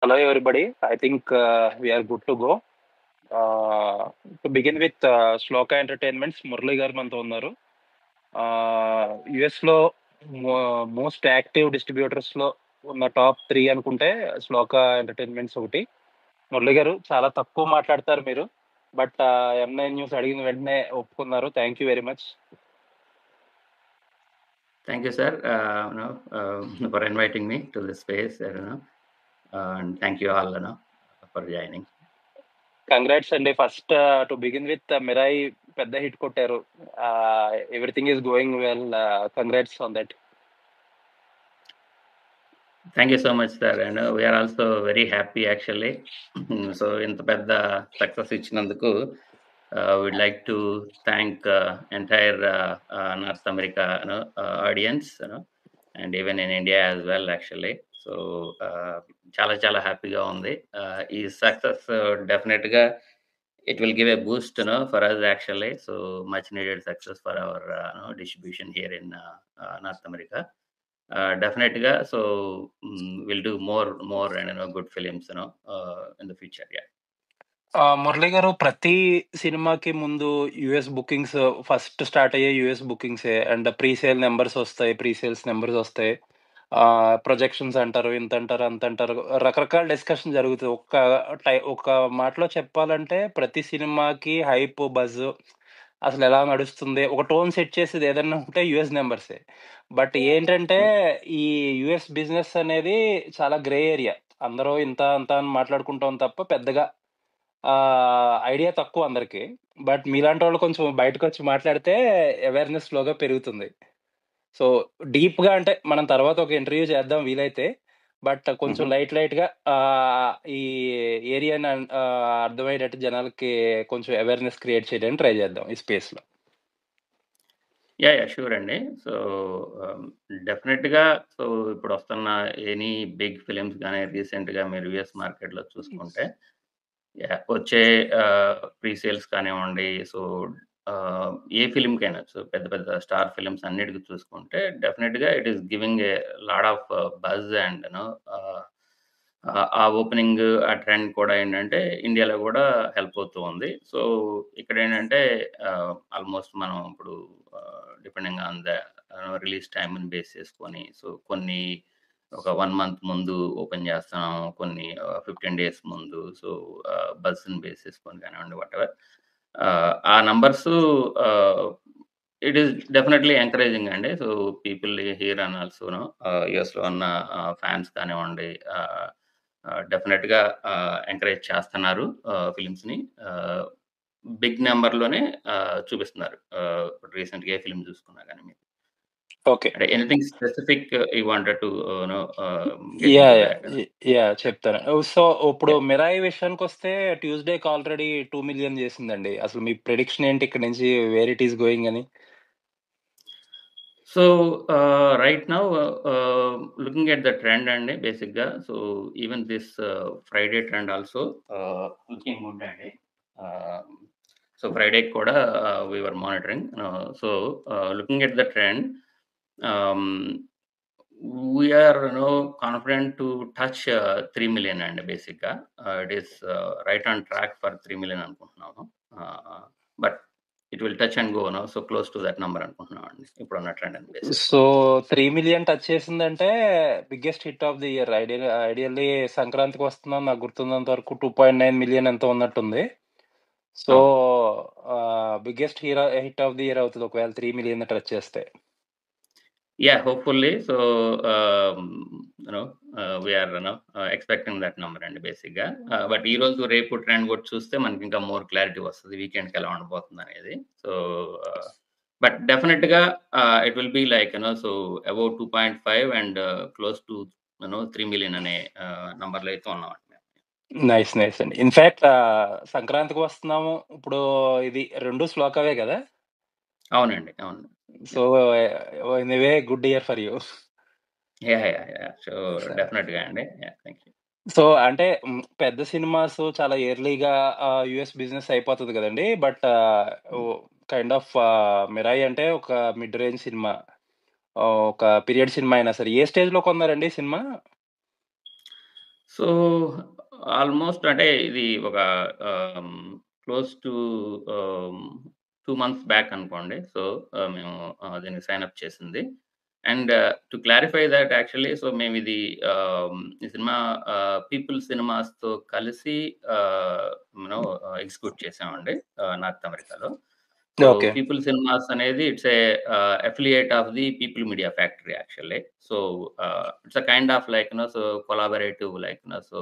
Hello, everybody. I think we are good to go. To begin with, Shloka Entertainments, Murli గారు మనతో ఉన్నారు. US లో most active distributors లో ఉన్న top 3 అనుకుంటే శ్లోకా ఎంటర్టైన్మెంట్స్ ఒకటి. మురళి గారు చాలా తక్కువ మాట్లాడతారు మీరు. బట్ M9 న్యూస్ అడిగిన వెంటనే ఒప్పుకున్నారు. Thank you very much. Thank you, sir, for inviting me to this space, and thank you all, for joining. Congrats అండి. First to begin with Mirai పెద్ద హిట్ కొట్టారు. Everything is going well. Congrats on that. Thank you so much, sir. And we are also very happy, actually. So, ఇంత పెద్ద success ఇచ్చినందుకు we'd like to thank entire North America audience, and even in India as well, actually. So, చాలా చాలా హ్యాపీగా ఉంది. ఈ success డెఫినెట్గా it will give a boost, for us, actually. So much needed success for our distribution here in North America. Definitely. So we'll do more and good films, in the future. Yeah. Murali గారు, ప్రతి సినిమాకి ముందు US bookings first start అయ్యే US బుకింగ్సే. And pre sale numbers వస్తాయి, pre sales numbers వస్తాయి. Projections అంటారు, ఇంత అంటారు, అంత అంటారు, రకరకాల డిస్కషన్ జరుగుతుంది. ఒక మాటలో చెప్పాలంటే ప్రతి సినిమాకి హైప్, బజ్ అసలు ఎలా నడుస్తుంది, ఒక టోన్ సెట్ చేసేది ఏదన్నా ఉంటే యుఎస్ నెంబర్సే. బట్ ఏంటంటే ఈ యుఎస్ బిజినెస్ అనేది చాలా గ్రే ఏరియా. అందరూ ఇంత అంత అని మాట్లాడుకుంటాం తప్ప పెద్దగా ఐడియా తక్కువ అందరికి. బట్ మీలాంటి వాళ్ళు కొంచెం బయటకు వచ్చి మాట్లాడితే అవేర్నెస్ స్లోగా పెరుగుతుంది. సో డీప్ గా అంటే మనం తర్వాత ఒక ఇంటర్వ్యూ చేద్దాం వీలైతే. బట్ కొంచెం లైట్ గా ఈ ఏరియాని అర్థమయ్యేటట్టు జనాలకి కొంచెం అవేర్నెస్ క్రియేట్ చేయడానికి ట్రై చేద్దాం ఈ స్పేస్ లో. Yeah, sure అండి. సో డెఫినెట్గా సో ఇప్పుడు వస్తున్న ఎనీ బిగ్ ఫిలిమ్స్ కానీ రీసెంట్గా మీరు యుఎస్ మార్కెట్లో చూసుకుంటే వచ్చే ప్రీ సేల్స్ కానివ్వండి, సో ఏ ఫిలింకైనా, సో పెద్ద పెద్ద స్టార్ ఫిలిమ్స్ అన్నిటికి చూసుకుంటే డెఫినెట్గా it is giving a lot of buzz and ఆ ఓపెనింగ్ ఆ ట్రెండ్ కూడా ఏంటంటే ఇండియాలో కూడా హెల్ప్ అవుతూ ఉంది. సో ఇక్కడ ఏంటంటే ఆల్మోస్ట్ మనం ఇప్పుడు డిపెండింగ్ ఆన్ ద రిలీజ్ టైంని బేస్ చేసుకొని, సో కొన్ని ఒక 1 మంత్ ముందు ఓపెన్ చేస్తున్నాము, కొన్ని 15 డేస్ ముందు. సో బస్ని బేస్ చేసుకొని కానివ్వండి, వాటెవర్ ఆ numbers it is definitely encouraging అండి. So people here and also యుఎస్లో ఉన్న ఫ్యాన్స్ కానివ్వండి, డెఫినెట్గా ఎంకరేజ్ చేస్తున్నారు ఫిలిమ్స్ని. బిగ్ నెంబర్లోనే చూపిస్తున్నారు. రీసెంట్గా ఏ ఫిలిం చూసుకున్నా కానీ మీరు. Okay, anything specific you wanted to చెప్తాను. సో ఇప్పుడు మిరాయి విషయానికి వస్తే ట్యూస్డేకి ఆల్రెడీ 2 మిలియన్ చేసిందండి. అసలు మీ ప్రెడిక్షన్ ఏంటి ఇక్కడ నుంచి, వేర్ ఇట్ ఈస్ గోయింగ్ అని? So right now, looking at the trend and basically, so even this Friday trend also looking good and so Friday koda we were monitoring. So looking at the trend, um, we are confident to touch 3 million and basically it is right on track for 3 million అనుకుంటున్నాము. But it will touch and go now, so close to that number అనుకుంటున్నాం అండి ఇప్పుడున్న trend అని basis. So 3 million touch చేసిందంటే biggest hit of the year. Ideally సంక్రాంతికి వస్తుందని నాకు గుర్తున్నంత వరకు 2.9 మిలియన్ ఎంతో ఉన్నట్టుంది. So biggest hit of the year అవుతుంది ఒకవేళ 3 మిలియన్ టచ్ చేస్తే. Yeah, hopefully. So we are expecting that number and basically, but ఈ రోజు రేపు ట్రెండ్ కూడా చూస్తే మనకి ఇంకా మోర్ క్లారిటీ వస్తుంది వీకెండ్కి ఎలా ఉండబోతుంది అనేది. సో బట్ డెఫినెట్గా it will be like so about 2.5 and close to 3 million అనే నంబర్లో అయితే ఉన్నాం. నైస్ అండి. ఇన్ఫాక్ట్ సంక్రాంతికి వస్తున్నాము ఇప్పుడు, ఇది 2 శ్లోకావే కదా? అవునండి, అవును. So in a way good year for you. So డెఫినెట్గా అండి. Thank you. సో అంటే పెద్ద సినిమాస్ చాలా ఎర్లీగా యుఎస్ బిజినెస్ అయిపోతుంది కదండి. బట్ కైండ్ ఆఫ్ మిరాయి అంటే ఒక మిడ్ రేంజ్ సినిమా, ఒక పీరియడ్ సినిమా అయినా సరే ఏ స్టేజ్ లో కొన్నారండి సినిమా? సో, ఆల్‌మోస్ట్ అంటే ఇది ఒక క్లోజ్ టు ఆహ్, 2 మంత్స్ బ్యాక్ అనుకోండి. సో, మేము దీనికి సైన్ అప్ చేసింది. And to clarify that actually so, మేమిది ఈ సినిమా పీపుల్ సినిమాస్‌తో కలిసి యూ నో ఎగ్జిక్యూట్ చేసామండి నార్త్ అమెరికాలో. So, okay. పీపుల్ సినిమాస్ అనేది it's a affiliate of the people media factory actually. So, it's a kind of like, so collaborative, like, so,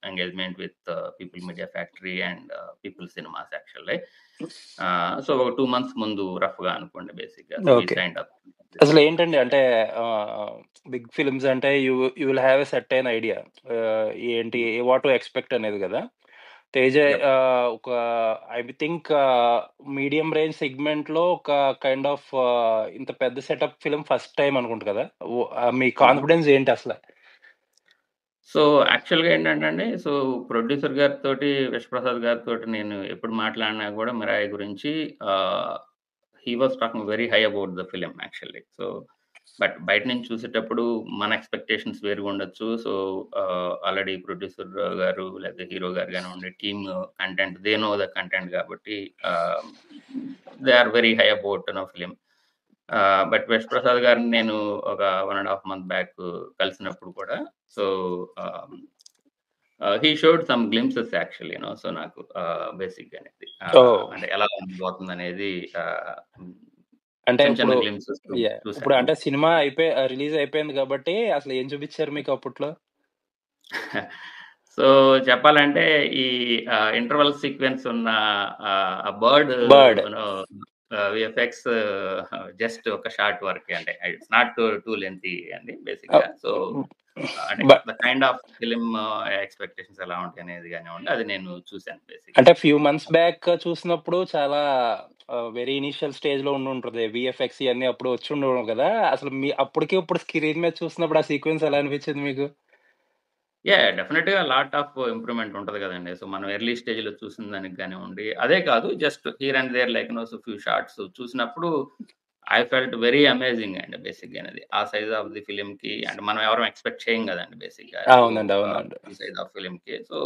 engagement with People Media Factory and People Cinemas actually. So, 2 months ముందు రఫ్‌గా అనుకోండి బేసిక్‌గా. So, we okay. signed up. అసలేంటండి అంటే big films అంటే you will have a certain idea. ఏంటి what to expect అనేది గదా! Teja Yep. ఒక ఐ థింక్ మీడియం రేంజ్ సెగ్మెంట్‌లో ఒక కైండ్ ఆఫ్ ఇంత పెద్ద సెటప్ ఫిల్మ్ ఫస్ట్ టైమ్ అనుకుంటా కదా! మీ కాన్ఫిడెన్స్ ఏంటి అసల? సో, యాక్చువల్‌గా ఏంటంటే అండి, సో, ప్రొడ్యూసర్ గారితోటి, విశ్వప్రసాద్ గారితోటి నేను ఎప్పుడు మాట్లాడినా గూడా 'మిరాయి' గురించి ఆహ్, he was talking very high about the film actually. So, but బయట నుంచి చూసేటప్పుడు మన ఎక్స్‌పెక్టేషన్స్ వేరుగా ఉండొచ్చు. సో, ఆల్రెడీ ప్రొడ్యూసర్ గారు లేకపోతే హీరో గారు గానివ్వండి, team content they know the content గాబట్టి they are very high about film. But Vishwaprasad గారిని నేను ఒక 1 ½ మంత్ బ్యాక్ కలిసినప్పుడు కూడా so, ah, he showed some glimpses actually so, నాకు బేసిక్‌గా ఓహ్! అంటే ఎలా ఉండబోతుందనేది అంటే చిన్న చిన్న ఇప్పుడు గ్లింప్సెస్ ఇప్పుడు చూసాను. అంటే సినిమా రిలీజ్ అయిపోయింది కాబట్టి అసలు ఏం చూపిచ్చారు మీకు అప్పట్లో? సో, చెప్పాలంటే ఈ ఇంటర్వల్ సీక్వెన్స్ ఉన్న ఆ bird bird. No VFX just ఒక షార్ట్ వరకే అంటే ఇట్స్ నాట్ టూ లెంతీ అండి బేసిక్‌గా. సో, అంటే బ the kind of film expectations ఎలా ఉంటాయనేది గానివ్వండి, అది నేను చూసాను అంటే బేసిక్‌గా. ఫ్యూ మంత్స్ బ్యాక్ చూసినప్పుడు చాలా వెరీ ఇనీషియల్ స్టేజ్‌లో ఉండుంటది. వీఎఫ్ఎక్స్ ఇయన్నీ అప్పుడు వచ్చుండవు గదా! అసలు అప్పటికి ఇప్పుడు స్క్రీన్ మీద చూసినప్పుడు ఆ సీక్వెన్స్ ఎలా అనిపించింది మీకు? డెఫినిట్‌గా లాట్ ఆఫ్ ఇంప్రూవ్‌మెంట్ ఉంటది గదండీ. సో, మనం ఎర్లీ స్టేజ్‌లో చూసిన దానికి గానివ్వండి, అదే కాదు just here and there like so few shorts చూసినప్పుడు ఐ ఫెల్ట్ వెరీ అమేజింగ్ అండి బేసిక్‌గానది. ఆ సైజ్ ఆఫ్ ది ఫిల్మ్‌కి అంటే మనం ఎవరం ఎక్స్‌పెక్ట్ చేయం గదండీ బేసిక్‌గా. సో, అవునండి. అవునండి. ఈ సైజ్ ఆఫ్ ఫిల్మ్‌కి. So,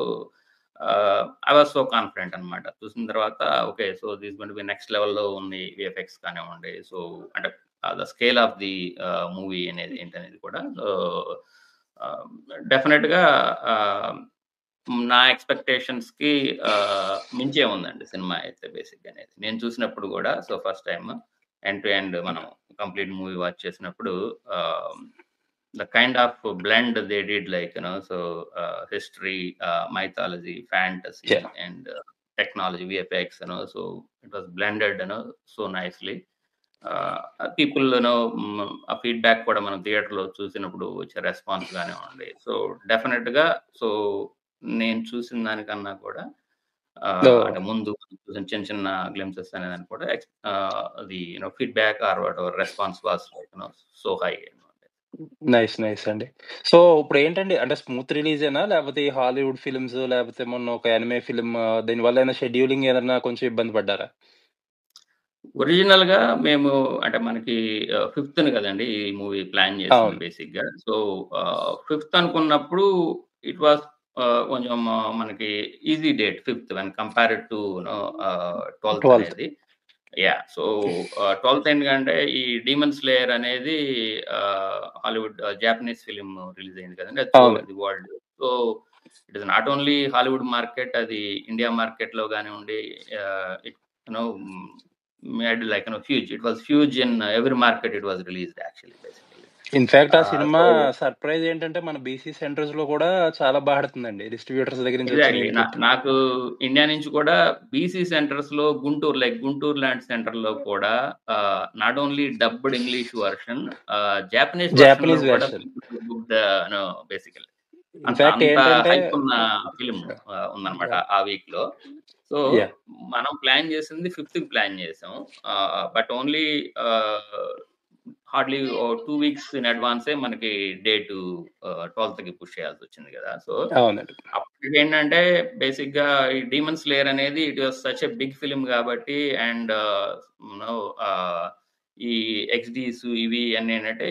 I was so confident అనమాట. చూసిన తర్వాత okay. So, this going to be next లెవెల్‌లో ఉంది వీఎఫ్ఎక్స్ కానివ్వండి. సో, అంటే the scale of the movie అనేది ఏంటనేది కూడా. సో, ఆహ్, డెఫినిట్‌గా ఆహ్, నా ఎక్స్‌పెక్టేషన్స్‌కి మించే ఉందండి సినిమా అయితే బేసిక్‌గానైతే. నేను చూసినప్పుడు గూడా so, first time end to end మనం కంప్లీట్ మూవీ వాచ్ చేసినప్పుడు ఆహ్, the kind of blend they did like so, history, mythology, fantasy yeah! and technology, VFX, so it was blended so nicely. People ఆ feedback కూడా మనం థియేటర్‌లో చూసినప్పుడు వచ్చే response గానివ్వండి. సో, డెఫినిట్‌గా సో, నేను చూసిన దానికన్నా కూడా ఓహ్! అంటే ముందు చూసిన చిన్న చిన్న గ్లింప్సెస్ అనేదాన్ని కూడా అది feedback or whatever response was like so high అనమాట. నైస్. నైస్ అండి. సో, ఇప్పుడేంటండి అంటే స్మూత్ రిలీజేనా? లేపోతే ఈ హాలీవుడ్ ఫిల్మ్స్ లేపోతే మొన్న ఒక యానిమే ఫిల్మ్ దీనివల్ల ఏమైనా షెడ్యూలింగ్ ఏదన్నా కొంచెం ఇబ్బంది పడ్డారా? ఒరిజినల్‌గా మేము అంటే మనకి 5థ్ గదండీ! ఈ మూవీ ప్లాన్ జేసింది అవును. బేసిక్‌గా. సో, 5థ్ అనుకున్నప్పుడు ఇట్ వాస్ కొంచెం మనకి easy date fifth when compared to 12థ్ 12థ్. అనేది. సో, 12థ్ ఎందుకంటే ఈ 'డీమన్ స్లేయర్' అనేది హాలీవుడ్ జాపనీస్ ఫిల్మ్ రిలీజ్ అయింది కదండీ! అది త్రూ అవును. Out the world. So, it is not only Hollywood market అది ఇండియా మార్కెట్‌లో గానివ్వండి it you know made like huge. It was huge in every market it was released actually basically. In fact ఆ cinema so surprise ఏంటంటే మన BC సెంటర్స్‌లో కూడా చాలా బా ఆడుతుందండి. డిస్ట్రిబ్యూటర్స్ దగ్గర నుంచి వచ్చిన ఎగ్జాక్ట్‌లీ. ఇన్‌పుట్. నాకు ఇండియా నుంచి కూడా బీసీ సెంటర్స్‌లో గుంటూరు లాంటి సెంటర్‌లో కూడా not only dubbed English version Japanese వెర్షన్‌లో జాపనీస్ కూడా version. People booked no basically. అంత ఇన్‌ఫాక్ట్ అంత ఏంటంటే హైప్ ఉన్న ఫిల్మ్ ఉందన్నమాట యాహ్! ఆ వీక్‌లో. So, yeah! మనం ప్లాన్ చేసింది 5థ్‌కి ప్లాన్ చేసాం. బట్ ఓన్లీ ఆహ్, హార్డ్‌లీ ఓ 2 వీక్స్ ఇన్ అడ్వాన్సే మనకి డేటు 12థ్‌కి పుష్ చేయాల్సొచ్చింది గదా! సో, అవునండి. అప్పటికేంటంటే బేసిక్‌గా ఈ 'డీమన్ స్లేయర్' అనేది it was such a big film గాబట్టి అండ్ యూ నో ఈ ఎక్స్‌డీస్ ఇవి అన్నీ ఏంటంటే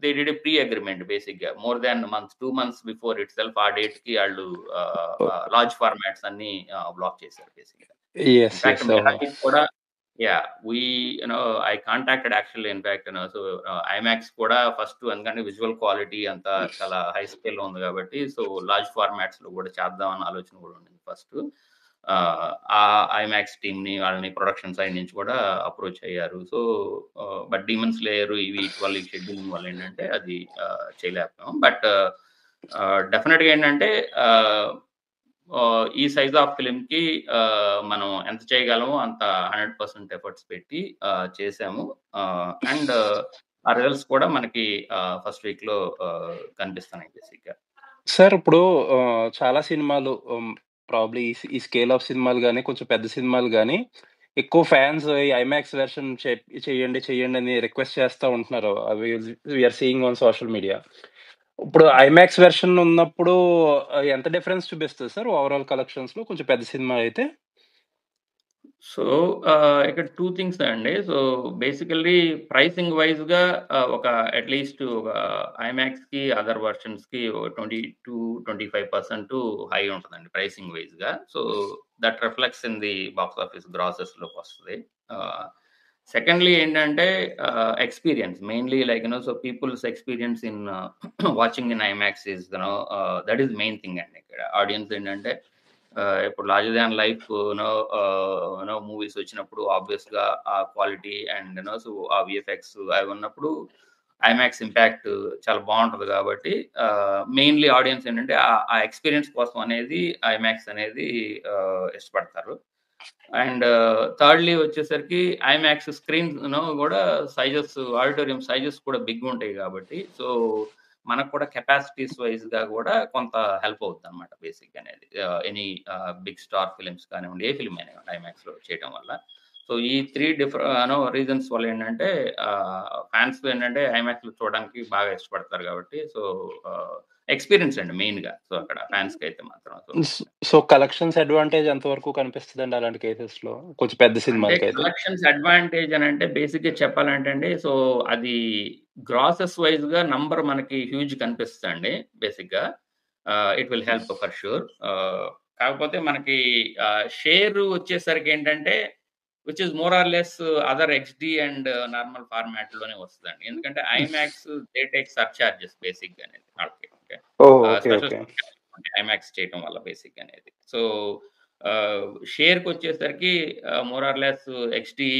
they did a pre agreement బేసిక్గా more than months 2 months before itself ఆ డేట్కి వాళ్ళు లార్జ్ ఫార్మాట్స్ అన్ని బ్లాక్ చేశారు బేసిక్గా. ఎస్ ఇన్ఫాక్ట్ ఎస్ మిరాయి కూడా we I contacted actually in fact so IMAX కూడా ఫస్ట్ ఎందుకంటే విజువల్ క్వాలిటీ అంతా చాలా హై స్కేల్ లో ఉంది కాబట్టి సో లార్జ్ ఫార్మాట్స్ లో కూడా చేద్దాం అన్న ఆలోచన కూడా ఉండింది ఫస్ట్. ఆ ఐమాక్స్ టీమ్ ని వాళ్ళని ప్రొడక్షన్ సైడ్ నుంచి కూడా అప్రోచ్ అయ్యారు. సో బట్ డీమన్స్ లేయర్ ఇవి వాళ్ళ షెడ్యూలింగ్ వల్ల ఏంటంటే అది చేయలేకపోయాం. బట్ డెఫినెట్ గా ఏంటంటే ఈ సైజ్ ఆఫ్ ఫిల్మ్ కి మనం ఎంత చేయగలమో అంత 100% ఎఫర్ట్స్ పెట్టి చేసాము. అండ్ ఆ రిజల్ట్స్ కూడా మనకి ఫస్ట్ వీక్ లో కనిపిస్తున్నాయి బేసిక్గా. సార్ ఇప్పుడు చాలా సినిమాలు ప్రాబబ్లీ ఈ స్కేల్ ఆఫ్ సినిమాలు గాని, కొంచెం పెద్ద సినిమాలు గాని, ఎక్కువ ఫ్యాన్స్ ఈ ఐమాక్స్ వెర్షన్ చెయ్యండి, చెయ్యండి అని రిక్వెస్ట్ చేస్తా ఉంటున్నారు. అవి we are seeing on social media. ఇప్పుడు ఐమాక్స్ వెర్షన్ ఉన్నప్పుడు ఎంత డిఫరెన్స్ చూపిస్తది సార్ ఓవరాల్ కలెక్షన్స్‌లో కొంచెం పెద్ద సినిమా అయితే? సో ఇక్కడ 2 థింగ్స్ అండి. సో బేసికల్లీ ప్రైసింగ్ వైస్‌గా ఒక అట్‌లీస్ట్ ఒక ఐమాక్స్‌కి అదర్ వెర్షన్స్‌కి 20-25% హై ఉంటదండి ప్రైసింగ్ వైస్‌గా. So that reflects in the box office గ్రాసెస్‌లోకొస్తది. సెకండ్‌లీ ఏంటంటే experience mainly like so peoples experience in watching in IMAX is that is main thing అండి ఇక్కడ. ఆడియన్స్ ఏంటంటే ఇప్పుడు లార్జర్ దాన్ లైఫ్ మూవీస్ వచ్చినప్పుడు ఆబ్వియస్‌గా ఆ క్వాలిటీ అండ్ సో ఆ విఎఫ్ఎక్స్ అవి ఉన్నప్పుడు ఐమాక్స్ ఇంపాక్ట్ చాలా బావుంటది కాబట్టి మెయిన్‌లీ ఆడియన్స్ ఏంటంటే ఆ ఎక్స్‌పీరియన్స్ కోసం అనేది ఐమాక్స్ అనేది ఇష్టపడతారు. అండ్ థర్డ్‌లీ వచ్చేసరికి ఐమాక్స్ స్క్రీన్ కూడా సైజెస్ ఆడిటోరియం సైజెస్ కూడా బిగ్‌గుంటాయి కాబట్టి సో మనకు కూడా కెపాసిటీస్ వైస్‌గా కూడా కొంత హెల్ప్ అవుతుందన్నమాట బేసిక్‌గా అనేది. ఎనీ బిగ్ స్టార్ ఫిల్మ్స్ కానివ్వండి, ఏ ఫిల్మ్ అయినా ఐమాక్స్‌లో చేయటం వల్ల. సో ఈ 3 రీజన్స్ వల్ల ఏంటంటే ఫాన్స్ ఏంటంటే ఐమాక్స్‌లో చూడడానికి బాగా ఇష్టపడతారు కాబట్టి సో ఎక్స్‌పీరియన్స్ అండి మెయిన్‌గా. సో అక్కడ ఫాన్స్‌కి అయితే మాత్రం. సో కలెక్షన్స్ అడ్వాంటేజ్ ఎంత వరకు కనిపిస్తదండి అలాంటి కేసెస్‌లో? కొంచెం పెద్ద అంటే సినిమాలకైతే? కలెక్షన్స్ అడ్వాంటేజ్ అనంటే బేసిక్‌గా చెప్పాలంటే అండి సో అది గ్రాసెస్ వైస్‌గా నంబర్ మనకి హ్యూజ్ కనిపిస్తదండి బేసిక్‌గా. It will help for sure. కాకపోతే మనకి షేర్ వచ్చేసరికి ఏంటంటే which is more or less other HD and normal ఫార్మాట్‌లోనే వస్తదండి. ఎందుకంటే ఐమాక్స్ దే టేక్ సర్చార్జెస్ బేసిక్‌గా అనేది వాళ్ళకి. Okay. Oh! Okay. Special okay. IMAX చేయటం వల్ల బేసిక్‌గా అనేది. సో షేర్‌కొచ్చేసరికి మోర్ ఆర్ లెస్ హెచ్‌డీ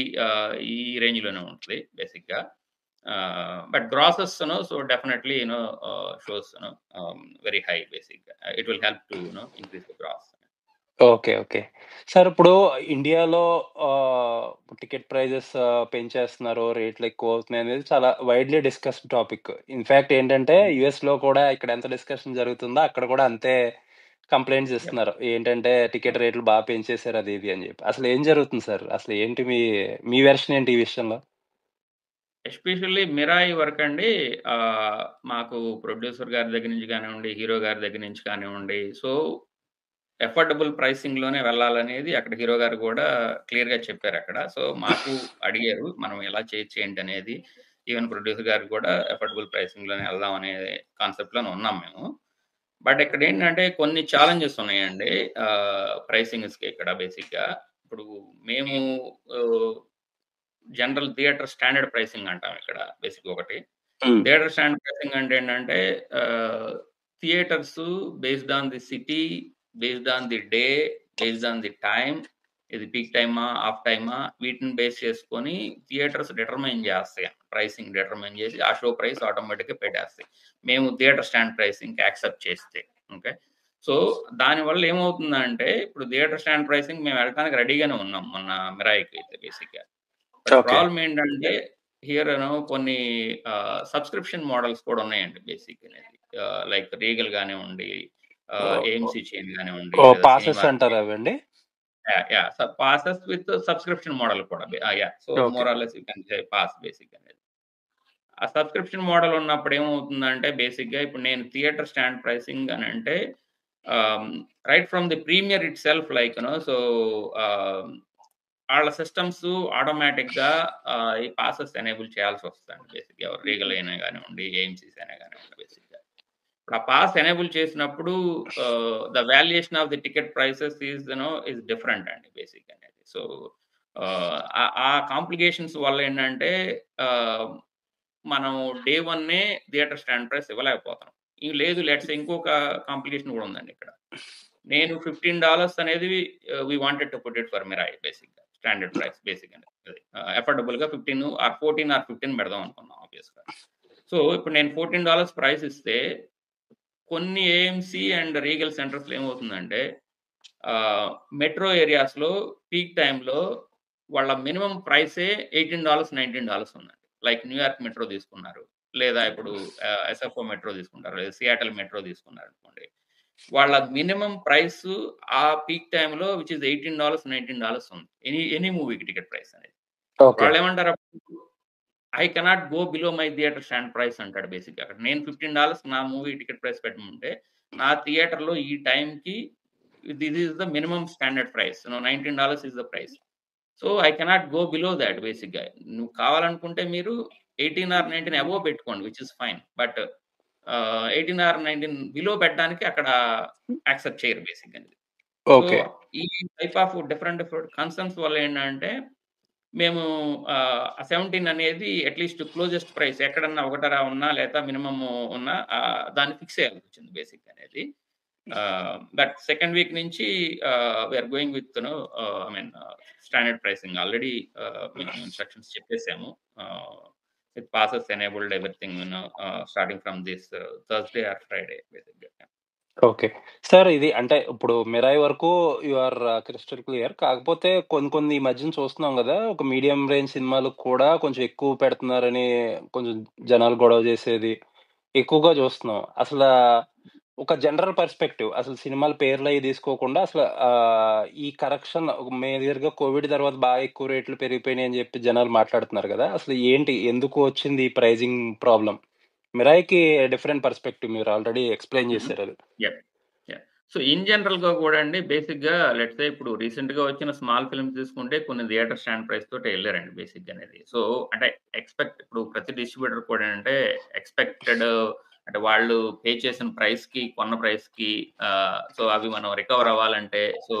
ఈ రేంజ్‌లోనే ఉంటది బేసిక్‌గా. But grosses so definitely shows very high బేసిక్‌గా. It will help to increase the gross. Okay. Okay. Sir ఇప్పుడు ఇండియాలో టికెట్ ప్రైజెస్ పెంచేస్తున్నారు, రేట్లు ఎక్కువవుతున్నాయనేది చాలా వైడ్‌లీ డిస్కస్డ్ టాపిక్. ఇన్‌ఫాక్ట్ ఏంటంటే యూఎస్‌లో కూడా ఇక్కడ ఎంత డిస్కషన్ జరుగుతుందో అక్కడ కూడా అంతే కంప్లెయింట్స్ యాహ్! ఇస్తున్నారు. ఏంటంటే టికెట్ రేట్లు పెంచేసారు అది ఇది అని జెప్పి. అసలు ఏం జరుగుతుంది సార్? అసలు ఏంటి మీ వెర్షన్ ఏంటి ఈ విషయంలో? ఎస్పెషల్లీ 'మిరాయి' వరకండి మాకు ప్రొడ్యూసర్ గారి దగ్గర నుంచి కానివ్వండి, హీరో గారి దగ్గర నుంచి కానివ్వండి, సో ఎఫోర్డబుల్ ప్రైసింగ్‌లోనే వెళ్ళాలనేది అక్కడ హీరో గారు గూడా క్లియర్‌గా చెప్పారక్కడ. సో మాకు అడిగారు మనం ఎలా చేయొచ్చు ఏంటనేది. ఈవెన్ ప్రొడ్యూసర్ గారు కూడా ఎఫోర్డబుల్ ప్రైసింగ్‌లోనే ఎళ్దాం అనే కాన్సెప్ట్‌లోనే ఉన్నాం మేము. బట్ ఇక్కడేంటంటే కొన్ని ఛాలెంజెస్ ఉన్నాయండి. ప్రైసింగ్స్‌కి ఇక్కడ బేసిక్‌గా. ఇప్పుడు మేము ఆహ్, జనరల్ థియేటర్ స్టాండర్డ్ ప్రైసింగ్ అంటాం ఇక్కడ బేసిక్‌గా ఒకటి. హ్మ్. థియేటర్ స్టాండర్డ్ ప్రైసింగ్ అంటే ఏంటంటే theatres based on the city, based on the day, based on the time, ఇది పీక్ టైమా, ఆఫ్ టైమా వీటిని బేస్ చేసుకొని థియేటర్స్ డిటర్మైన్ చేస్తాయి. ప్రైసింగ్ డిటర్మైన్ చేసి ఆ షో ప్రైస్ ఆటోమేటిక్‌గా పెట్టేస్తాయి. మేము థియేటర్ స్టాండ్ ప్రైసింగ్‌కి యాక్సెప్ట్ చేస్తే. ఓకే. సో దానివల్ల ఏమవుతుందంటే ఇప్పుడు థియేటర్ స్టాండ్ ప్రైసింగ్ మేము వెళ్ళటానికి రెడీగానే ఉన్నాం. మొన్న 'మిరాయికి' అయితే బేసిక్‌గా. But okay. ప్రాబ్లమ్ ఏంటంటే హియర్ కొన్ని సబ్స్క్రిప్షన్ మోడల్స్ కూడా ఉన్నాయండి బేసిక్ అనేది. లైక్ 'రీగల్' గానివ్వండి, ఓహ్! ఏఎంసీ చైన్ గానివ్వండి, ఓహ్! లేదా పాసెస్ సినిమాస్ అంటారా అవండి? Yeah! Yeah! Passes with subscription model కూడా. Yeah! So okay. More or less you can say pass basic అనేది. ఆ సబ్స్క్రిప్షన్ మోడల్ ఉన్నప్పుడు ఏమవుతుందంటే బేసిక్‌గా ఇప్పుడు నేను థియేటర్ స్టాండ్ ప్రైసింగ్ అనంటే right from the premiere itself like so ah వాళ్ళ సిస్టమ్స్ ఆటోమేటిక్‌గా ఈ పాసెస్ ఎనేబుల్ చేయాల్సి వస్తదండి బేసిక్‌గా. ఎవరు రీగల్ అయినా గానివ్వండి, ఏఎంసీస్ అయినా గానివ్వండి బేసిక్‌గా. ఇప్పుడు ఆ పాస్ ఎనేబుల్ చేసినప్పుడు the valuation of the ticket prices is different అండి బేసిక్‌గా అనేది. సో, ఆ కాంప్లికేషన్స్ వల్ల ఏంటంటే ఆహ్, మనం డే వన్నే థియేటర్ స్టాండ్ ప్రైస్ ఇవ్వలేకపోతున్నాం. లేదు లెట్స్ సే ఇంకొక కాంప్లికేషన్ కూడా ఉందండి ఇక్కడ. నేను $15 అనేది we wanted to put it for Mirai బేసిక్‌గా. స్టాండర్డ్ ప్రైస్ బేసిక్‌గా అది. అఫోర్డబుల్‌గా 15 ఆర్ 14 ఆర్ 15 పెడదాం అనుకున్నాం ఆబ్వియస్‌గా. సో, ఇప్పుడు నేను $14 ప్రైస్ ఇస్తే కొన్ని ఏఎంసీ అండ్ రీగల్ సెంటర్స్‌లో ఏమవుతుందంటే మెట్రో ఏరియాస్‌లో పీక్ టైమ్‌లో వాళ్ళ మినిమమ్ ప్రైసే $18, $19 ఉందండి. లైక్ న్యూయార్క్ మెట్రో తీసుకున్నారు. లేదా ఇప్పుడు ఎస్ఎఫ్ఓ మెట్రో తీసుకుంటారు. లేదా సియాటల్ మెట్రో తీసుకున్నారనుకోండి. వాళ్ళ మినిమమ్ ప్రైసు ఆ పీక్ టైమ్‌లో విచ్ ఈస్ $18, $19 ఉంది. ఎనీ మూవీకి టికెట్ ప్రైస్ అనేది. ఓకే. వాళ్ళేమంటారు అప్పుడు I cannot go below my theatre stand price అంటాడు బేసిక్‌గా అక్కడ. నేను $15 నా మూవీ టికెట్ ప్రైస్ పెట్టమంటే, నా థియేటర్‌లో ఈ టైమ్‌కి this is the minimum standard price. $19 is the price. So, I cannot go below that బేసిక్‌గా. నువ్వు కావాలనుకుంటే మీరు 18 ఆర్ 19 అబోవ్ పెట్టుకోండి which is fine. But 18 or 19 below పెట్టడానికి అక్కడ యాక్సెప్ట్ చేయరు బేసిక్‌గా. So, okay. ఈ type of different different concerns వల్ల ఏంటంటే మేము ఆ 17 అనేది అట్‌లీస్ట్ క్లోజెస్ట్ ప్రైస్ ఎక్కడన్నా ఒకటర ఉన్నా లేకపోతే మినిమమ్ ఉన్నా దాన్ని ఫిక్స్ చేయాల్సొచ్చింది బేసిక్‌గా అనేది. బట్ సెకండ్ వీక్ నుంచి we are going with I mean standard pricing already మేము ఇన్‌స్ట్రక్షన్స్ చెప్పేసాము. With passes enabled everything starting from this Thursday or Friday బేసిక్‌గా. ఓకే. సార్ ఇది అంటే ఇప్పుడు 'మిరాయి' వరకు యూ ఆర్ క్రిస్టల్ క్లియర్. కాకపోతే కొన్ని కొన్ని ఈ మధ్యన చూస్తున్నాం గదా! ఒక మీడియం రేంజ్ సినిమాలకు కూడా కొంచెం ఎక్కువ పెడుతున్నారని కొంచెం జనాలు గొడవ చేసేది ఎక్కువగా చూస్తున్నాం. ఒక జనరల్ పర్స్‌పెక్టివ్ అసలు సినిమాల పేర్లయి తీసుకోకుండా ఈ కరెక్షన్ మేజర్‌గా కోవిడ్ తర్వాత బాగా ఎక్కువ రేట్లు పెరిగిపోయినాయని చెప్పి జనాలు మాట్లాడుతున్నారు గదా! అసలు ఏంటి? ఎందుకు వచ్చింది ఈ ప్రైజింగ్ ప్రాబ్లమ్? 'మిరాయి'కి డిఫరెంట్ పర్స్‌పెక్టివ్ మీరు ఆల్రెడీ ఎక్స్‌ప్లెయిన్ హుహు. చేసారది. యాహ్! యాహ్! సో, ఇన్ జనరల్‌గా గూడా అండి బేసిక్‌గా లెట్స్ సే ఇప్పుడు రీసెంట్‌గా వచ్చిన స్మాల్ ఫిల్మ్స్ తీసుకుంటే కొన్ని థియేటర్ స్టాండ్ ప్రైస్ తోటే ఎళ్లారండి బేసిక్‌గా అనేది. సో, అంటే ఇప్పుడు ప్రతి డిస్ట్రిబ్యూటర్ కూడా ఏంటంటే ఎక్స్‌పెక్టెడ్ అంటే వాళ్ళు పే చేసిన ప్రైస్‌కి, కొన్న ప్రైస్‌కి సో, అవి మనం రికవర్ అవ్వాలంటే సో,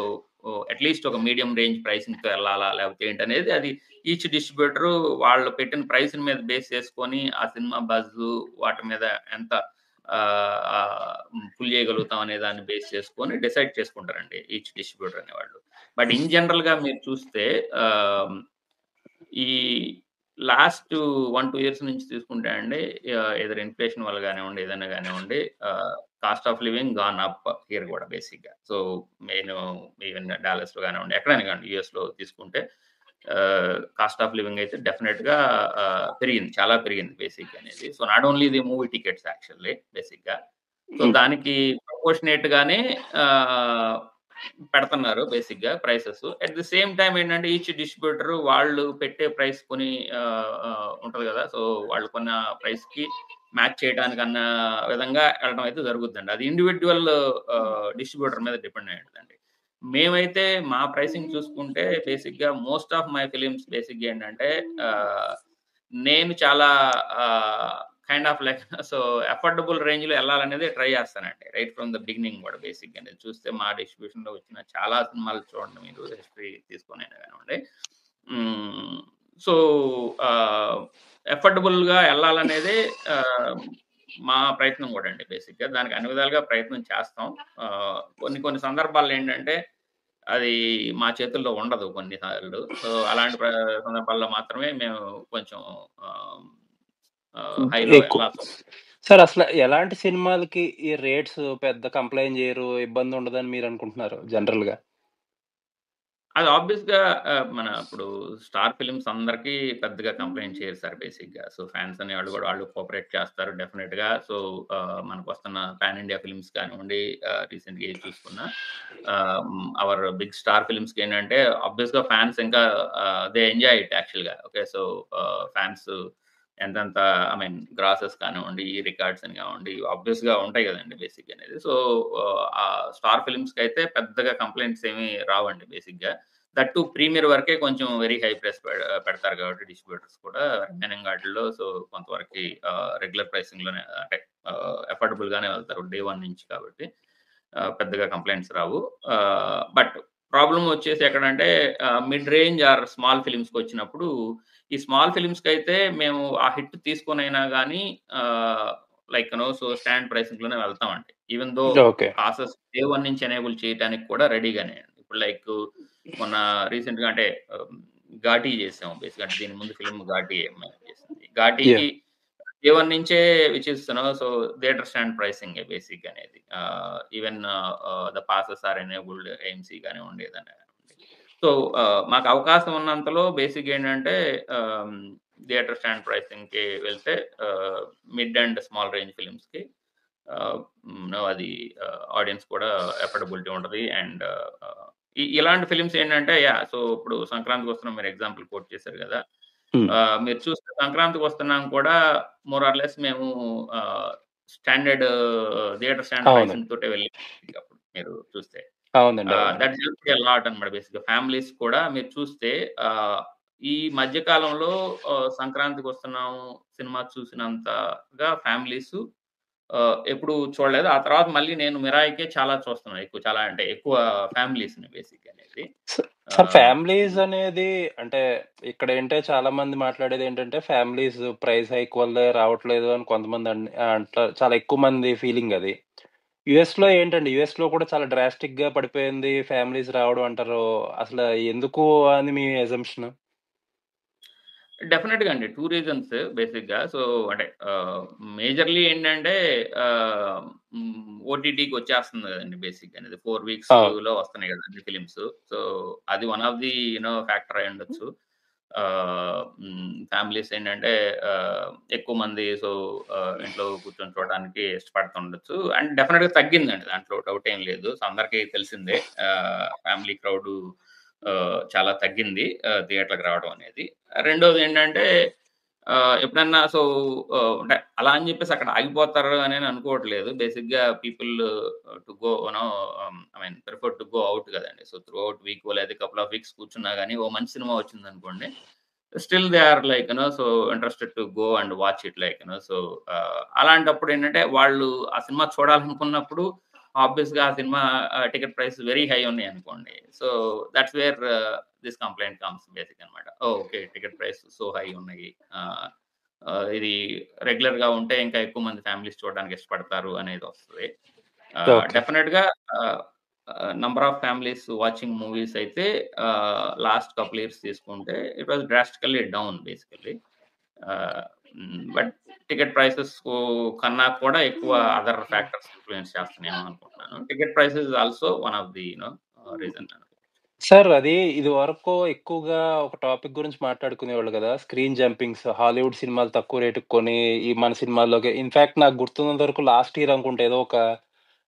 అట్‌లీస్ట్ ఒక మీడియం రేంజ్ ప్రైసింగ్‌తో ఎళ్ళాలా? లేకపోతే ఏంటనేది అది ఈచ్ డిస్ట్రిబ్యూటరు వాళ్ళు పెట్టిన ప్రైస్‌ని మీద బేస్ చేసుకొని ఆ సినిమా బజ్జు వాటి మీద ఎంత ఫుల్ చేయగలుగుతాం అనే దాన్ని బేస్ చేసుకొని డిసైడ్ చేసుకుంటారండి ఈచ్ డిస్ట్రిబ్యూటర్ అనేవాళ్ళు. బట్ ఇన్ జనరల్‌గా మీరు చూస్తే ఆహ్, ఈ లాస్ట్ 1, 2 ఇయర్స్ నుంచి తీసుకుంటే అండి ఎయిదర్ ఇన్‌ఫ్లేషన్ వల్ల గానివ్వండి, ఏదైనా గానివ్వండి cost of living gone up here గూడా బేసిక్‌గా. సో, నేను ఈవెన్ డాలస్‌లో గానివ్వండి, ఎక్కడైనా గాని యూఎస్‌లో తీసుకుంటే కాస్ట్ ఆఫ్ లివింగ్ అయితే డెఫినిట్‌గా పెరిగింది. చాలా పెరిగింది బేసిక్‌గా అనేది. So, not only the movie tickets actually బేసిక్‌గా. సో, హ్మ్. దానికి ప్రపోర్షనేట్‌గానే ఆహ్, పెడుతున్నారు బేసిక్‌గా prices. At the same time ఏంటంటే ఈచ్ డిస్ట్రిబ్యూటర్ వాళ్ళు పెట్టే ప్రైస్ కొని ఉంటది గదా! సో, వాళ్ళు కొన్న ప్రైస్‌కి మ్యాచ్ చేయడానికన్న విధంగా ఎళ్ళడం అయితే జరుగుద్దండి. అది ఇండివిడ్యువల్ డిస్ట్రిబ్యూటర్ మీద డిపెండ్ అయి ఉంటదండి. మేమైతే మా ప్రైసింగ్ చూసుకుంటే బేసిక్‌గా మోస్ట్ ఆఫ్ మై ఫిల్మ్స్ బేసిక్‌గా ఏంటంటే ఆహ్, నేను చాలా ఆహ్, kind of like so, affordable రేంజ్‌లో ఎళ్ళాలనేదే ట్రై చేస్తానండి. రైట్ ఫ్రమ్ ద బిగినింగ్ గూడా బేసిక్‌గా అనేది చూస్తే మా డిస్ట్రిబ్యూషన్‌లో వచ్చిన చాలా సినిమాలు చూడండి మీరు హిస్టరీ తీసుకొనైనా గానివ్వండి. హ్మ్. సో, ఆహ్, అఫోర్డబుల్‌గా ఎళ్ళాలనేదే ఆహ్, మా ప్రయత్నం గూడా అండి బేసిక్‌గా. దానికి అన్ని విధాలుగా ప్రయత్నం చేస్తాం. కొన్ని కొన్ని సందర్భాల్లో ఏంటంటే అది మా చేతుల్లో ఉండదు కొన్ని సార్లు. సో, అలాంటి సందర్భాల్లో మాత్రమే మేము కొంచెం ఆహ్, హైలో ఎక్కువ. ఎళ్ళాల్సొస్తుంది. సార్ ఎలాంటి సినిమాలకి ఈ రేట్స్ పెద్ద కంప్లెయింట్ జేయరు, ఇబ్బందుండదని మీరనుకుంటున్నారు జనరల్‌గా? అది ఆబ్వియస్‌గా మన ఇప్పుడు స్టార్ ఫిల్మ్స్ అందరికీ పెద్దగా కంప్లెయింట్ చేయరు సార్ బేసిక్‌గా. సో, ఫాన్స్ అనేవాళ్ళు గూడా వాళ్ళు కోఆపరేట్ చేస్తారు డెఫినిట్‌గా. సో, మనకొస్తున్న పాన్ ఇండియా ఫిల్మ్స్ కానివ్వండి, రీసెంట్‌గా ఏది చూసుకున్నా అవర్ బిగ్ స్టార్ ఫిల్మ్స్‌కేంటంటే ఆబ్వియస్‌గా ఫాన్స్ ఇంకా దే ఎంజాయ్ ఇట్ యాక్చువల్‌గా. ఓకే. సో, ఫాన్స్ ఎంతెంత ఐ మీన్ గ్రాసెస్ కానివ్వండి, రికార్డ్స్ అని కానివ్వండి, ఆబ్వియస్‌గా ఉంటాయి గదండీ బేసిక్‌గా అనేది. సో, ఆ స్టార్ ఫిల్మ్స్‌కైతే పెద్దగా కంప్లెయింట్స్ ఏమి రావండి బేసిక్‌గా. దట్ టు ప్రీమియర్ వరకే కొంచెం వెరీ హై ప్రైస్ పెడతారు కాబట్టి డిస్ట్రిబ్యూటర్స్ కూడా రిమైనింగ్ వాటిల్లో సో కొంతవరకు రెగ్యులర్ ప్రైసింగ్‌లోనే అంటే అఫోర్డబుల్ గానే వెళ్తారు డే 1 నుంచి కాబట్టి పెద్దగా కంప్లెయింట్స్ రావు. బట్ ప్రాబ్లమ్ వచ్చేసి ఎక్కడంటే మిడ్ రేంజ్ ఆర్ స్మాల్ ఫిల్మ్స్‌కొచ్చినప్పుడు ఈ స్మాల్ ఫిల్మ్స్‌కైతే మేము ఆ హిట్ తీసుకొనైనా గానీ లైక్ సో స్టాండ్ ప్రైసింగ్‌లోనే వెళ్తామండి. Even though okay. Passes day 1 నుంచి ఎనేబుల్ చేయటానికి కూడా రెడీగానే. ఇప్పుడు లైక్ మొన్న రీసెంట్‌గా అంటే 'ఘాటి' చేసాం బేసిక్‌గా అంటే దీని ముందు ఫిల్మ్ 'ఘాటి' మేము చేసింది. 'ఘాటికి' యాహ్! డే 1 నుంచే which is so theatre stand ప్రైసింగే బేసిక్‌గా అనేది. Even the passes are enabled AMC గానివ్వండి ఏదైనా గానివ్వండి. సో, మాకు అవకాశం ఉన్నంతలో బేసిక్‌గా ఏంటంటే ఆహ్, థియేటర్ స్టాండ్ ప్రైసింగ్‌కి వెళ్తే మిడ్ అండ్ స్మాల్ రేంజ్ ఫిల్మ్స్‌కి అది ఆడియన్స్ కూడా అఫోర్డబిలిటీ ఉంటది. అండ్ ఇలాంటి ఫిల్మ్స్ ఏంటంటే సో ఇప్పుడు సంక్రాంతికొస్తున్నాం మీరు ఎగ్జాంపుల్ కోట్ చేశారు గదా! హ్మ్. మీరు చూస్తే సంక్రాంతికొస్తున్నాం కూడా మోర్ ఆర్ లెస్ మేము ఆహ్, స్టాండర్డ్ థియేటర్ స్టాండ్ అవునండి. ప్రైసింగ్ తోటే వెళ్ళాం అప్పుడు మీరు చూస్తే. అవునండి. అవునండి. దట్ హెల్ప్స్ ఎ లాట్ అనమాట బేసిక్‌గా. ఫ్యామిలీస్ కూడా మీరు చూస్తే ఆహ్, ఈ మధ్య కాలంలో సంక్రాంతికొస్తున్నాం సినిమా చూసినంతగా ఫ్యామిలీసు ఎప్పుడు చూడలేదు. ఆ తర్వాత మళ్ళీ నేను 'మిరాయికే' చాలా చూస్తున్నాను. చాలా అంటే ఎక్కువ ఫ్యామిలీస్‌ని బేసిక్‌గా అనేది. స సార్ ఆహ్, ఫ్యామిలీస్ అనేది అంటే ఇక్కడేంటే చాలా మంది మాట్లాడేదేంటంటే ఫ్యామిలీస్ ప్రైస్ హైక్ వల్లే రావట్లేదు అని కొంతమంది అంటారు. చాలా ఎక్కువ మంది ఫీలింగ్ అది. యూఎస్‌లో ఏంటండి? యూఎస్‌లో కూడా చాలా డ్రాస్టిక్‌గా పడిపోయింది ఫ్యామిలీస్ రావడం అంటారు. అసలు ఎందుకు అని మీ అజంప్షన్? డెఫినిట్‌గా అండి. 2 రీజన్స్ బేసిక్‌గా. సో, అంటే మేజర్‌లీ ఏంటంటే ఓటీటీకి వచ్చేస్తుంది గదండీ బేసిక్‌గా అనేది. 4 అవును. వీక్స్‌లో వస్తున్నాయి గదా! అన్ని ఫిల్మ్స్. సో, అది వన్ ఆఫ్ ది ఫ్యాక్టర్ అయ్యుండొచ్చు. ఫ్యామిలీస్ ఏంటంటే ఎక్కువ మంది ఇంట్లో కూర్చొని చూడడానికి ఇష్టపడుతుండొచ్చు. అండ్ డెఫినిట్‌గా తగ్గిందండి. దాంట్లో డౌట్ ఏం లేదు. సో, అందరికీ తెలిసిందే. ఫ్యామిలీ క్రౌడు చాలా తగ్గింది. థియేటర్‌లకి రావడం అనేది. రెండోదేంటంటే ఎప్పుడన్నా అంటే అలా అని జెప్పేసి అక్కడ ఆగిపోతారు అనేని అనుకోవట్లేదు. బేసిక్‌గా people to go I mean prefer to go out గదండీ. సో, త్రూ ఔట్ వీకో లేదా కపుల్ ఆఫ్ వీక్స్ కూర్చున్నా గాని ఓ మంచి సినిమా వచ్చిందనుకోండి. Still they are like interested to go and watch it అలాంటప్పుడేంటంటే వాళ్ళు ఆ సినిమా చూడాలనుకున్నప్పుడు ఆబ్వియస్‌గా ఆ సినిమా టికెట్ ప్రైస్ వెరీ హై ఉన్నాయనుకోండి. So, that's where this complaint comes basic అనమాట. Okay. Ticket price so high ఉన్నాయి. ఆహ్, ఇది రెగ్యులర్‌గా ఉంటే ఇంకా ఎక్కువ మంది ఫ్యామిలీస్ చూడడానికి ఇష్టపడతారు అనేదొస్తది. ఓకే. డెఫినిట్‌గా ఆహ్, number of families watching movies అయితే లాస్ట్ కపుల్ ఇయర్స్ తీసుకుంటే it was drastically down basically. ఆహ్, బట్ టికెట్ ప్రైసెస్ కన్నా కూడా ఎక్కువ అదర్ ఫ్యాక్టర్స్ ఇన్‌ఫ్లూయెన్స్ చేస్తున్నాయేమో అనుకుంటున్నాను. Ticket price is also one of the reason అనుకోవచ్చు. సార్ అది ఇదివరకు ఎక్కువగా ఒక టాపిక్ గురించి మాట్లాడుకునేవాళ్ళు గదా! Screen jumpings. హాలీవుడ్ సినిమాలు తక్కువ రేటుకి కొని ఈ మన సినిమాల్లోకి ఇన్‌ఫాక్ట్ నాకు గుర్తున్నంత వరకు లాస్ట్ ఇయర్ అనుకుంటా ఏదో ఒక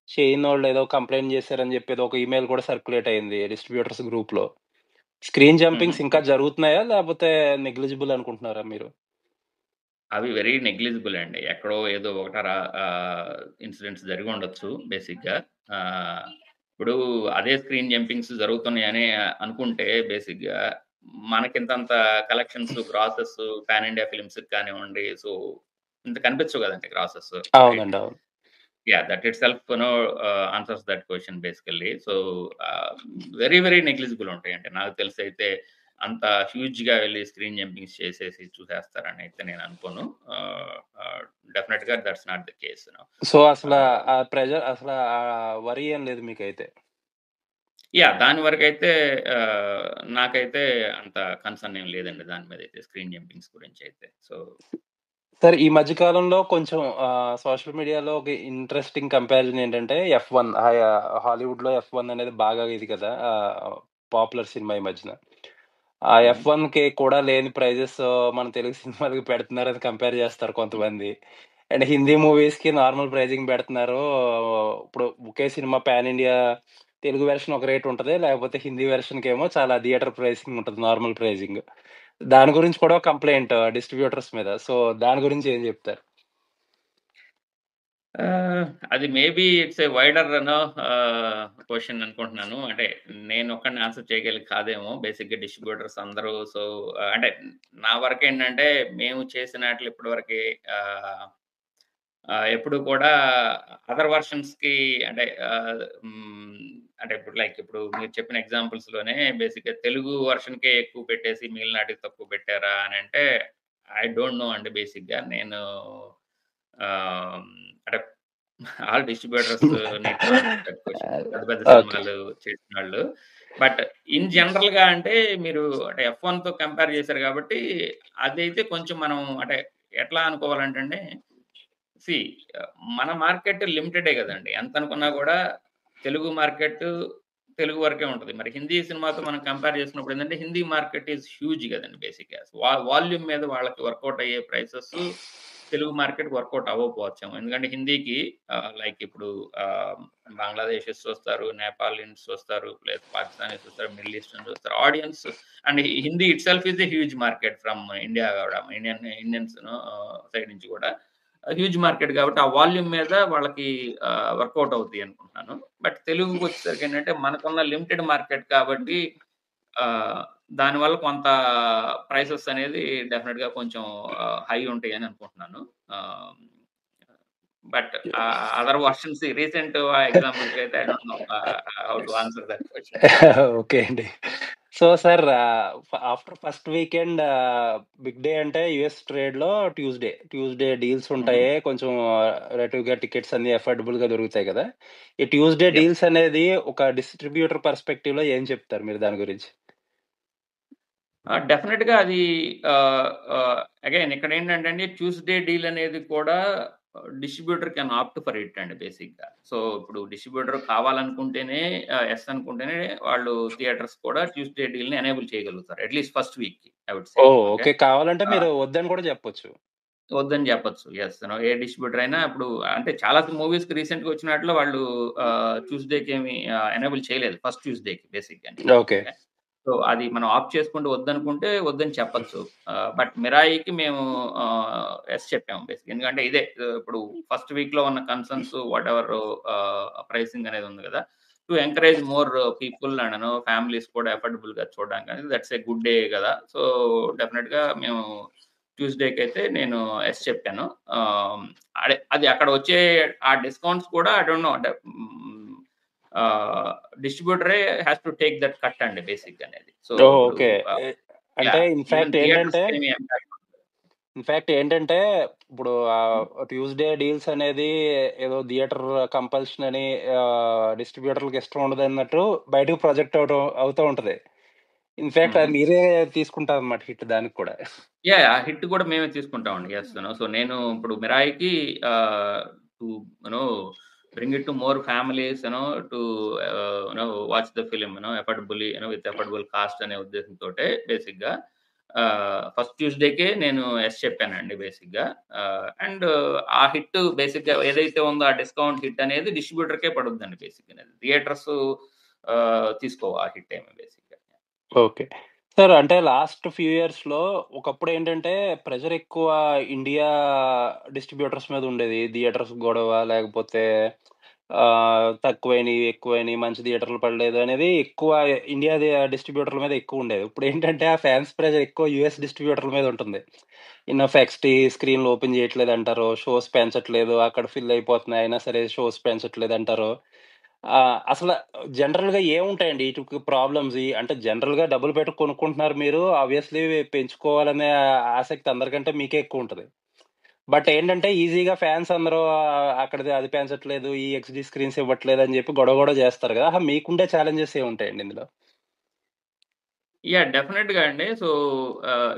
షైనోళ్ళు ఏదో కంప్లెయింట్ చేశారని చెప్పి ఏదో ఒక ఈమెయిల్ కూడా సర్క్యులేట్ అయింది డిస్ట్రిబ్యూటర్స్ గ్రూప్‌లో. స్క్రీన్ హుహు. జంపింగ్స్ ఇంకా జరుగుతున్నాయా? లేపోతే నెగ్లిజిబుల్ అనుకుంటున్నారా మీరు? అవి వెరీ నెగ్లిజిబుల్ అండి. ఎక్కడో ఏదో ఒకటారా ఇన్సిడెంట్స్ జరిగుండొచ్చు బేసిక్‌గా. ఆహ్, ఇప్పుడు అదే స్క్రీన్ జంపింగ్స్ జరుగుతున్నాయని అనుకుంటే బేసిక్‌గా మనకింతంత కలెక్షన్స్, గ్రాసెస్ పాన్ ఇండియా ఫిల్మ్స్‌కి కానివ్వండి, ఇంత కనిపించవు గదండీ గ్రాసెస్ రైట్? అవునండి. అవును. That it self answers that question basically. ఆహ్, వెరీ, వెరీ నెగ్లిజిబుల్ ఉంటాయండి. నాకు తెలిసైతే అంత హ్యూజ్‌గా వెళ్లి స్క్రీన్ జంపింగ్స్ చేసేసి చూసేస్తారని అయితే నేను అనుకోను. ఆహ్, ఆహ్, డెఫినిట్‌గా that's not the case so, అసల ఆహ్, ఆ ప్రెషర్ అసల వరీ ఏం లేదు మీకైతే. దాని వరకైతే నాకైతే అంత కన్సర్న్ ఏం లేదండి దాని మీదైతే స్క్రీన్ జంపింగ్స్ గురించైతే. సార్ ఈ మధ్య కాలంలో కొంచెం సోషల్ మీడియాలో ఒక ఇంట్రెస్టింగ్ కంపారిజన్ ఏంటంటే ఎఫ్1 హాలీవుడ్‌లో ఎఫ్1 అనేది బాగా ఇది కదా! పాపులర్ సినిమా ఈ మధ్యన. ఆ హుహు. ఎఫ్1కి కూడా లేని ప్రైజెస్ మన తెలుగు సినిమాలకి పెడుతున్నారని కంపేర్ చేస్తారు కొంతమంది. అండ్ హిందీ మూవీస్‌కి నార్మల్ ప్రైజింగ్ పెడుతున్నారు. ఇప్పుడు ఒకే సినిమా పాన్ ఇండియా తెలుగు వెర్షన్ ఒక రేట్ ఉంటది. లేకపోతే హిందీ వెర్షన్‌కేమో చాలా థియేటర్ ప్రైసింగ్ ఉంటది. Normal pricing. దాని గురించి కూడా కంప్లెయింట్ డిస్ట్రిబ్యూటర్స్ మీద. సో, దాని గురించి ఏం చెప్తారు? అది maybe it's a wider question అనుకుంటున్నాను. అంటే నేనొక్కడిని ఆన్సర్ చేయగలిగి కాదేమో. బేసిక్‌గా డిస్ట్రిబ్యూటర్స్ అందరూ అంటే నా వరకేంటంటే మేము చేసినాటిలో ఇప్పటివరకి ఆహ్, ఎప్పుడు కూడా అదర్ వెర్షన్స్‌కి అంటే అంటే ఇప్పుడు మీరు చెప్పిన ఎగ్జాంపుల్స్‌లోనే బేసిక్‌గా తెలుగు వెర్షన్‌కే ఎక్కువ పెట్టేసి మిగిలినాటికి తక్కువ పెట్టారా అనంటే ఐ డోంట్ నో అండి బేసిక్‌గా. నేను ఆహ్, అంటే all distributors need to answer that question. పెద్ద పెద్ద ఓకే. సినిమాలు చేసినోళ్ళు. బట్ ఇన్ జనరల్‌గా అంటే మీరు అంటే ఎఫ్1తో కంపేర్ చేసారు కాబట్టి అదైతే కొంచెం మనం అంటే ఎట్లా అనుకోవాలంటే అండి, సీ మన మార్కెట్ లిమిటెడే గదండీ. ఎంతనుకున్నా గూడా తెలుగు మార్కెట్ తెలుగు వరకే ఉంటది. మరి హిందీ సినిమాతో మనం కంపేర్ చేసినప్పుడు ఏందంటే హిందీ మార్కెట్ ఈస్ హ్యూజ్ గదండీ బేసిక్‌గా. వాల్యూమ్ మీద వాళ్ళకి వర్కౌట్ అయ్యే ప్రైసెస్ తెలుగు మార్కెట్‌కి వర్కౌట్ అవ్వకపోవచ్చేమో. ఎందుకంటే హిందీకి ఇప్పుడు ఆహ్, బంగ్లాదేశీస్ వస్తారు, నేపాలియన్స్ వస్తారు, లేదా పాకిస్తానీస్ వస్తారు, మిడిల్ ఈస్టర్న్స్ వస్తారు. Audience and Hindi itself is a huge market from India గూడా. ఇండియన్స్‌ను సైడ్ నుంచి గూడా. హ్యూజ్ మార్కెట్ గాబట్టి, ఆ వాల్యూమ్ మీద వాళ్ళకి వర్కౌట్ అవుతాయి అనుకుంటున్నాను. బట్ తెలుగుకొచ్చేసరికేంటంటే, మనకున్న లిమిటెడ్ మార్కెట్ కాబట్టి ఆహ్, దానివల్ల కొంత ప్రైసెస్ అనేది డెఫినిట్‌గా కొంచెం హై ఉంటాయని అనుకుంటున్నాను. Ah, but other versions recent ఎగ్జాంపుల్స్‌కైతే I don't know how to answer that question. Okay అండి. So, sir after first weekend big day అంటే యూఎస్ ట్రేడ్‌లో ట్యూస్‌డే. ట్యూస్‌డే డీల్స్ హుహు. ఉంటాయి. కొంచెం రిలేటివ్‌గా టికెట్స్ అన్నీ అఫోర్డబుల్‌గా దొరుకుతాయి కదా! ఈ ట్యూస్‌డే యెస్. డీల్స్ అనేది ఒక డిస్ట్రిబ్యూటర్ పర్స్‌పెక్టివ్‌లో ఏం చెప్తారు మీరు దాని గురించి? డెఫినిట్‌గా అది ఆహ్, ఆహ్, అగైన్ ఇక్కడేంటంటే అండి ట్యూస్‌డే డీల్ అనేది కూడా distributor can opt for it అండి బేసిక్‌గా. సో, ఇప్పుడు డిస్ట్రిబ్యూటర్ కావాలనుకుంటేనే యెస్ అనుకుంటేనే వాళ్ళు థియేటర్స్ కూడా ట్యూస్‌డే డీల్‌ని ఎనేబుల్ చేయగలుగుతారు. అట్‌లీస్ట్ ఫస్ట్ వీక్‌కి I would say. Oh! Okay. Okay. కావాలంటే ఆహ్, మీరు వద్దని కూడా చెప్పొచ్చు. వద్దని చెప్పొచ్చు. యెస్. ఏ డిస్ట్రిబ్యూటర్ అయినా ఇప్పుడు అంటే చాలా మూవీస్‌కి రీసెంట్‌గా వచ్చినాటిలో వాళ్ళు ట్యూస్‌డే‌కేమి ఎనేబుల్ చేయలేదు. ఫస్ట్ ట్యూస్‌డే‌కి బేసిక్‌గాని. ఓకే. ఓకే. సో, అది మనం ఆప్ట్ చేసుకుంటూ వద్దనుకుంటే వద్దని చెప్పొచ్చు. బట్ మిరాయికి మేము యెస్ చెప్పాము బేసిక్‌గా. ఎందుకంటే ఇదే ఇప్పుడు ఫస్ట్ వీక్‌లో ఉన్న కన్సర్న్స్ వాటెవర్ ప్రైసింగ్ అనేది ఉంది గదా! To encourage more people and families కూడా అఫోర్డబుల్‌గా చూడడానికి దట్స్ ఎ గుడ్ డే గదా! సో, డెఫినిట్‌గా మేము ట్యూస్‌డేకైతే నేను యెస్ చెప్పాను. ఆహ్, అది అక్కడ వచ్చే ఆ డిస్కౌంట్స్ కూడా ఐ డోంట్ నో అంటే ఆహ్, డిస్ట్రిబ్యూటరే has to take that cut అండి బేసిక్‌గా అనేది. So, oh! ఇప్పుడు ఓకే. ఎ అంటే యాహ్! ఈవెన్ ఇన్‌ఫాక్ట్ ఏంటంటే థియేటర్స్‌కేమి ఇంపాక్ట్ ఇప్పుడు హ్మ్. ట్యూస్‌డే డీల్స్ అనేది ఏదో థియేటర్ కంపల్షన్ అని డిస్ట్రిబ్యూటర్‌లకి ఇష్టం ఉండదన్నట్టు బయటకు ప్రొజెక్ట్ అవుతా ఉంటది. ఇన్‌ఫాక్ట్ హుహు. అది మీరే తీసుకుంటారన్నమాట హిట్ దానికి కూడా. ఆ హిట్ కూడా మేమే తీసుకుంటామండి. యెస్. సో, నేను ఇప్పుడు 'మిరాయికి' to know bring it to more families to watch the film affordably with affordable cost అనే ఉద్దేశంతోటే బేసిక్‌గా ఫస్ట్ ట్యూస్‌డేకే నేను యెస్ చెప్పానండి బేసిక్‌గా. అండ్ ఆ హిట్ బేసిక్‌గా ఏదైతే ఉందో ఆ డిస్కౌంట్ హిట్ అనేది డిస్ట్రిబ్యూటర్‌కే పడుద్దండి బేసిక్‌గా. థియేటర్స్ తీసుకోవు ఆ హిట్ ఏమి బేసిక్‌గా. ఓకే. సార్ అంటే లాస్ట్ ఫ్యూ ఇయర్స్‌లో ఒకప్పుడేంటంటే ప్రెషర్ ఎక్కువ ఇండియా డిస్ట్రిబ్యూటర్స్ మీద ఉండేది. థియేటర్స్ గొడవ లేకపోతే తక్కువైనయి, ఎక్కువైనయి, మంచి థియేటర్లు పడలేదు అనేది ఎక్కువ ఇండియాది డిస్ట్రిబ్యూటర్ల మీద ఎక్కువుండేది. ఇప్పుడేంటంటే ఆ ఫాన్స్ ప్రెషర్ ఎక్కువ యూఎస్ డిస్ట్రిబ్యూటర్ల మీద ఉంటుంది. ఇనఫ్ ఎక్స్‌టీ స్క్రీన్‌లు ఓపెన్ చేయట్లేదంటారు. షోస్ పెంచట్లేదు. అక్కడ ఫిల్ అయిపోతున్నాయి. అయినా సరే షోస్ పెంచట్లేదంటారు. అసల జనరల్‌గా ఏముంటాయండి ఈటికి ప్రాబ్లమ్స్? అంటే జనరల్‌గా డబ్బులు పెట్టి కొనుక్కుంటున్నారు మీరు. ఆబ్వియస్‌లీ పెంచుకోవాలనే ఆసక్తి అందరికంటే మీకే ఎక్కువుంటది. బట్ ఏంటంటే ఈజీగా ఫ్యాన్స్ అందరూ అక్కడిది అది పెంచట్లేదు, ఈ ఎక్స్‌డీ స్క్రీన్స్ ఇవ్వట్లేదు అని చెప్పి గొడవ గూడా చేస్తారు గదా! మీకుండే ఛాలెంజెస్ ఏముంటాయండి ఇందులో? డెఫినెట్‌గా అండి. సో,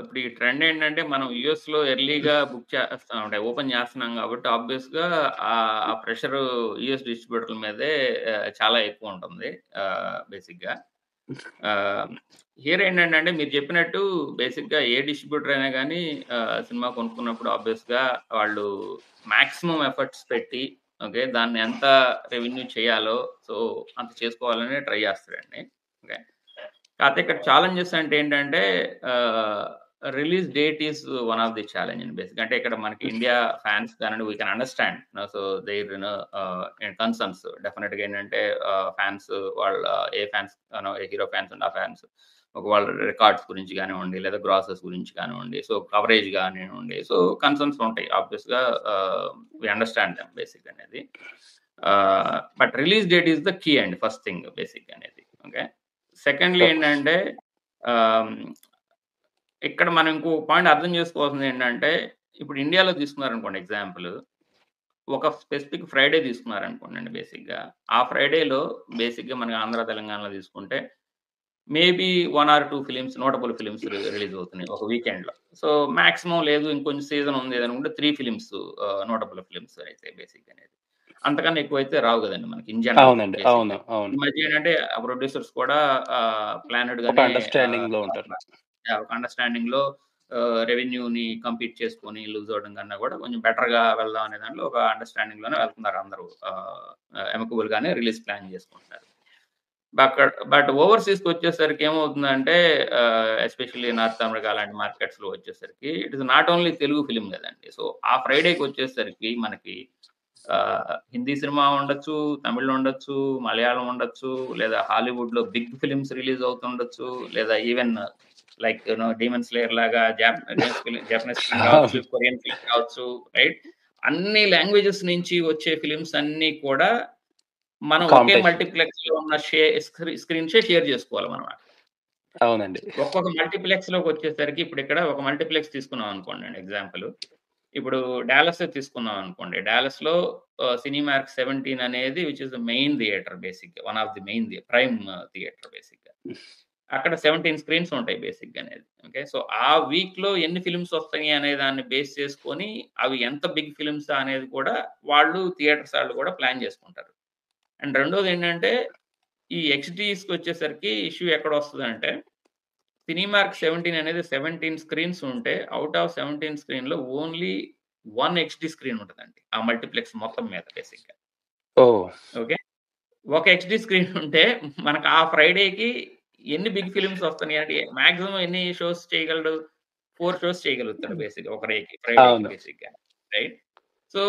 ఇప్పుడు ఈ ట్రెండ్ ఏంటంటే మనం యూఎస్‌లో ఎర్లీగా బుక్ చేస్తాం అంటే ఓపెన్ చేస్తున్నాం కాబట్టి ఆబ్వియస్‌గా ఆ ప్రెషరు యూఎస్ డిస్ట్రిబ్యూటర్ల మీదే చాలా ఎక్కువుంటుంది. బేసిక్‌గా. ఆహ్, హియర్ ఏంటంటే అండి మీరు చెప్పినట్టు బేసిక్‌గా ఏ డిస్ట్రిబ్యూటర్ అయినా గాని సినిమా కొనుక్కున్నప్పుడు ఆబ్వియస్‌గా వాళ్ళు మాక్సిమం ఎఫర్ట్స్ పెట్టి ఓకే. దాన్ని ఎంత రెవెన్యూ చేయాలో సో, అంత చేసుకోవాలని ట్రై చేస్తాడండి. ఓకే. కాతే ఇక్కడ ఛాలెంజెస్ అంటే ఏంటంటే ah, release date is one of the challenge అండి బేసిక్‌గా. అంటే ఇక్కడ మనకి ఇండియా ఫ్యాన్స్ కానండి we can understand so their concerns డెఫినిట్‌గా ఏంటంటే ఫ్యాన్స్ వాళ్ళ ఏ ఫ్యాన్స్ ఏ హీరో ఫ్యాన్స్ ఉంటే ఆ ఫ్యాన్స్ వాళ్ళ రికార్డ్స్ గురించి గానివ్వండి, లేదా గ్రాసెస్ గురించి కానివ్వండి, సో కవరేజ్ గానివ్వండి, సో కన్సర్న్స్ ఉంటాయి. ఆబ్వియస్‌గా వి అండర్‌స్టాండ్ దెమ్ బేసిక్ అనేది. But release date is the key అండి ఫస్ట్ థింగ్ బేసిక్ అనేది. ఓకే. సెకండ్‌లీ ఏంటంటే ఆహ్, ఇక్కడ మనం ఇంకో పాయింట్ అర్థం చేసుకోవాల్సింది ఏంటంటే, ఇప్పుడు ఇండియాలో తీసుకున్నారనుకోండి ఎగ్జాంపుల్. ఒక స్పెసిఫిక్ ఫ్రైడే తీసుకున్నారనుకోండండి బేసిక్‌గా. ఆ ఫ్రైడేలో బేసిక్‌గా మనకి ఆంధ్ర, తెలంగాణలో తీసుకుంటే maybe 1 or 2 films notable films release అవుతున్నాయి ఒక వీకెండ్‌లో. సో, మాక్సిమం లేదు ఇంకొంచెం సీజన్ ఉంది అనుకుంటే 3 ఫిల్మ్స్ నోటబుల్ ఫిల్మ్స్ అయితే బేసిక్ అనేది. అంతకన్నా ఎక్కువైతే రావు గదండీ మనకి ఇన్ జనరల్ అవునండి. బేసిక్‌గా. అవును. అవును. ఈ మధ్య ఏంటంటే ఆ ప్రొడ్యూసర్స్ కూడా ఒక ప్లానెడ్‌గానే అండర్‌స్టాండింగ్‌లో ఉంటారు. ఒక అండర్‌స్టాండింగ్‌లో రెవెన్యూని కంపీట్ చేసుకొని లూజ్ అవ్వడం కన్నా గూడా కొంచెం బెటర్‌గా వెళ్దాం అనే దాంట్లో ఒక అండర్‌స్టాండింగ్‌లోనే వెళ్తున్నారు అందరూ. అమికబుల్‌గానే రిలీజ్ ప్లాన్ చేసుకుంటున్నారు. బట్ ఓవర్‌సీస్‌కొచ్చేసరికి ఏమవుతుందంటే ఎస్పెషల్లీ నార్త్ అమెరికా లాంటి మార్కెట్స్‌లో వచ్చేసరికి it is not only Telugu film గదండీ. సో, ఆ ఫ్రైడేకొచ్చేసరికి మనకి హిందీ సినిమా ఉండొచ్చు, తమిళ్ ఉండొచ్చు, మలయాళం ఉండొచ్చు, లేదా హాలీవుడ్‌లో బిగ్ ఫిల్మ్స్ రిలీజ్ అవుతుండొచ్చు. లేదా ఈవెన్ లైక్ డీమన్ స్లేయర్ లాగా జపనీస్ ఫిల్మ్ రావచ్చు, అవును. కొరియన్ ఫిల్మ్ రావచ్చు, రైట్? అన్ని లాంగ్వేజెస్ నుంచి వచ్చే ఫిల్మ్స్ అన్నీ కూడా మనం ఒకే కాంపిటీషన్. మల్టీప్లెక్స్‌లో ఉన్న స్క్రీన్సే షేర్ జేసుకోవాలి మనం అక్కడ. అవునండి. ఒక్కొక్క మల్టీప్లెక్స్‌లోకొచ్చేసరికి ఇప్పుడిక్కడ ఒక మల్టీప్లెక్స్ తీసుకున్నాం అనుకోండి ఎగ్జాంపుల్. ఇప్పుడు డాలసే తీసుకున్నాం అనుకోండి. డాలస్‌లో సినిమార్క్ 17 అనేది which is the main theatre బేసిక్‌గా. One of the main prime theatre బేసిక్‌గా. అక్కడ 17 స్క్రీన్స్ ఉంటాయి బేసిక్‌గా అనేది. ఓకే. సో, ఆ వీక్‌లో ఎన్ని ఫిల్మ్స్ వస్తాయి అనే దాన్ని బేస్ చేసుకొని అవి ఎంత బిగ్ ఫిల్మ్సా అనేది కూడా థియేటర్స్ ఆళ్ళు కూడా ప్లాన్ జేసుకుంటారు. అండ్ రెండోదేంటంటే ఈ హెచ్‌డీస్‌కొచ్చేసరికి ఇష్యూ ఎక్కడొస్తదంటే, సినిమార్క్ 17 అనేది 17 స్క్రీన్స్ ఉంటే, ఔట్ ఆఫ్ 17 స్క్రీన్‌లో ఓన్లీ 1 హెచ్‌డీ స్క్రీన్ ఉంటదండి. ఆ మల్టీప్లెక్స్ మొత్తం మీద బేసిక్‌గా. ఓహ్! ఓకే. ఒక హెచ్‌డీ స్క్రీన్ ఉంటే మనకు ఆ ఫ్రైడేకి ఎన్ని బిగ్ ఫిల్మ్స్ వస్తున్నాయంటే మాక్సిమం ఎన్ని షోస్ చేయగలడు? 4 షోస్ చేయగలుగుతాడు బేసిక్‌గా ఒక ఫ్రైడేకి అవును. బేసిక్‌గా. రైట్? సో,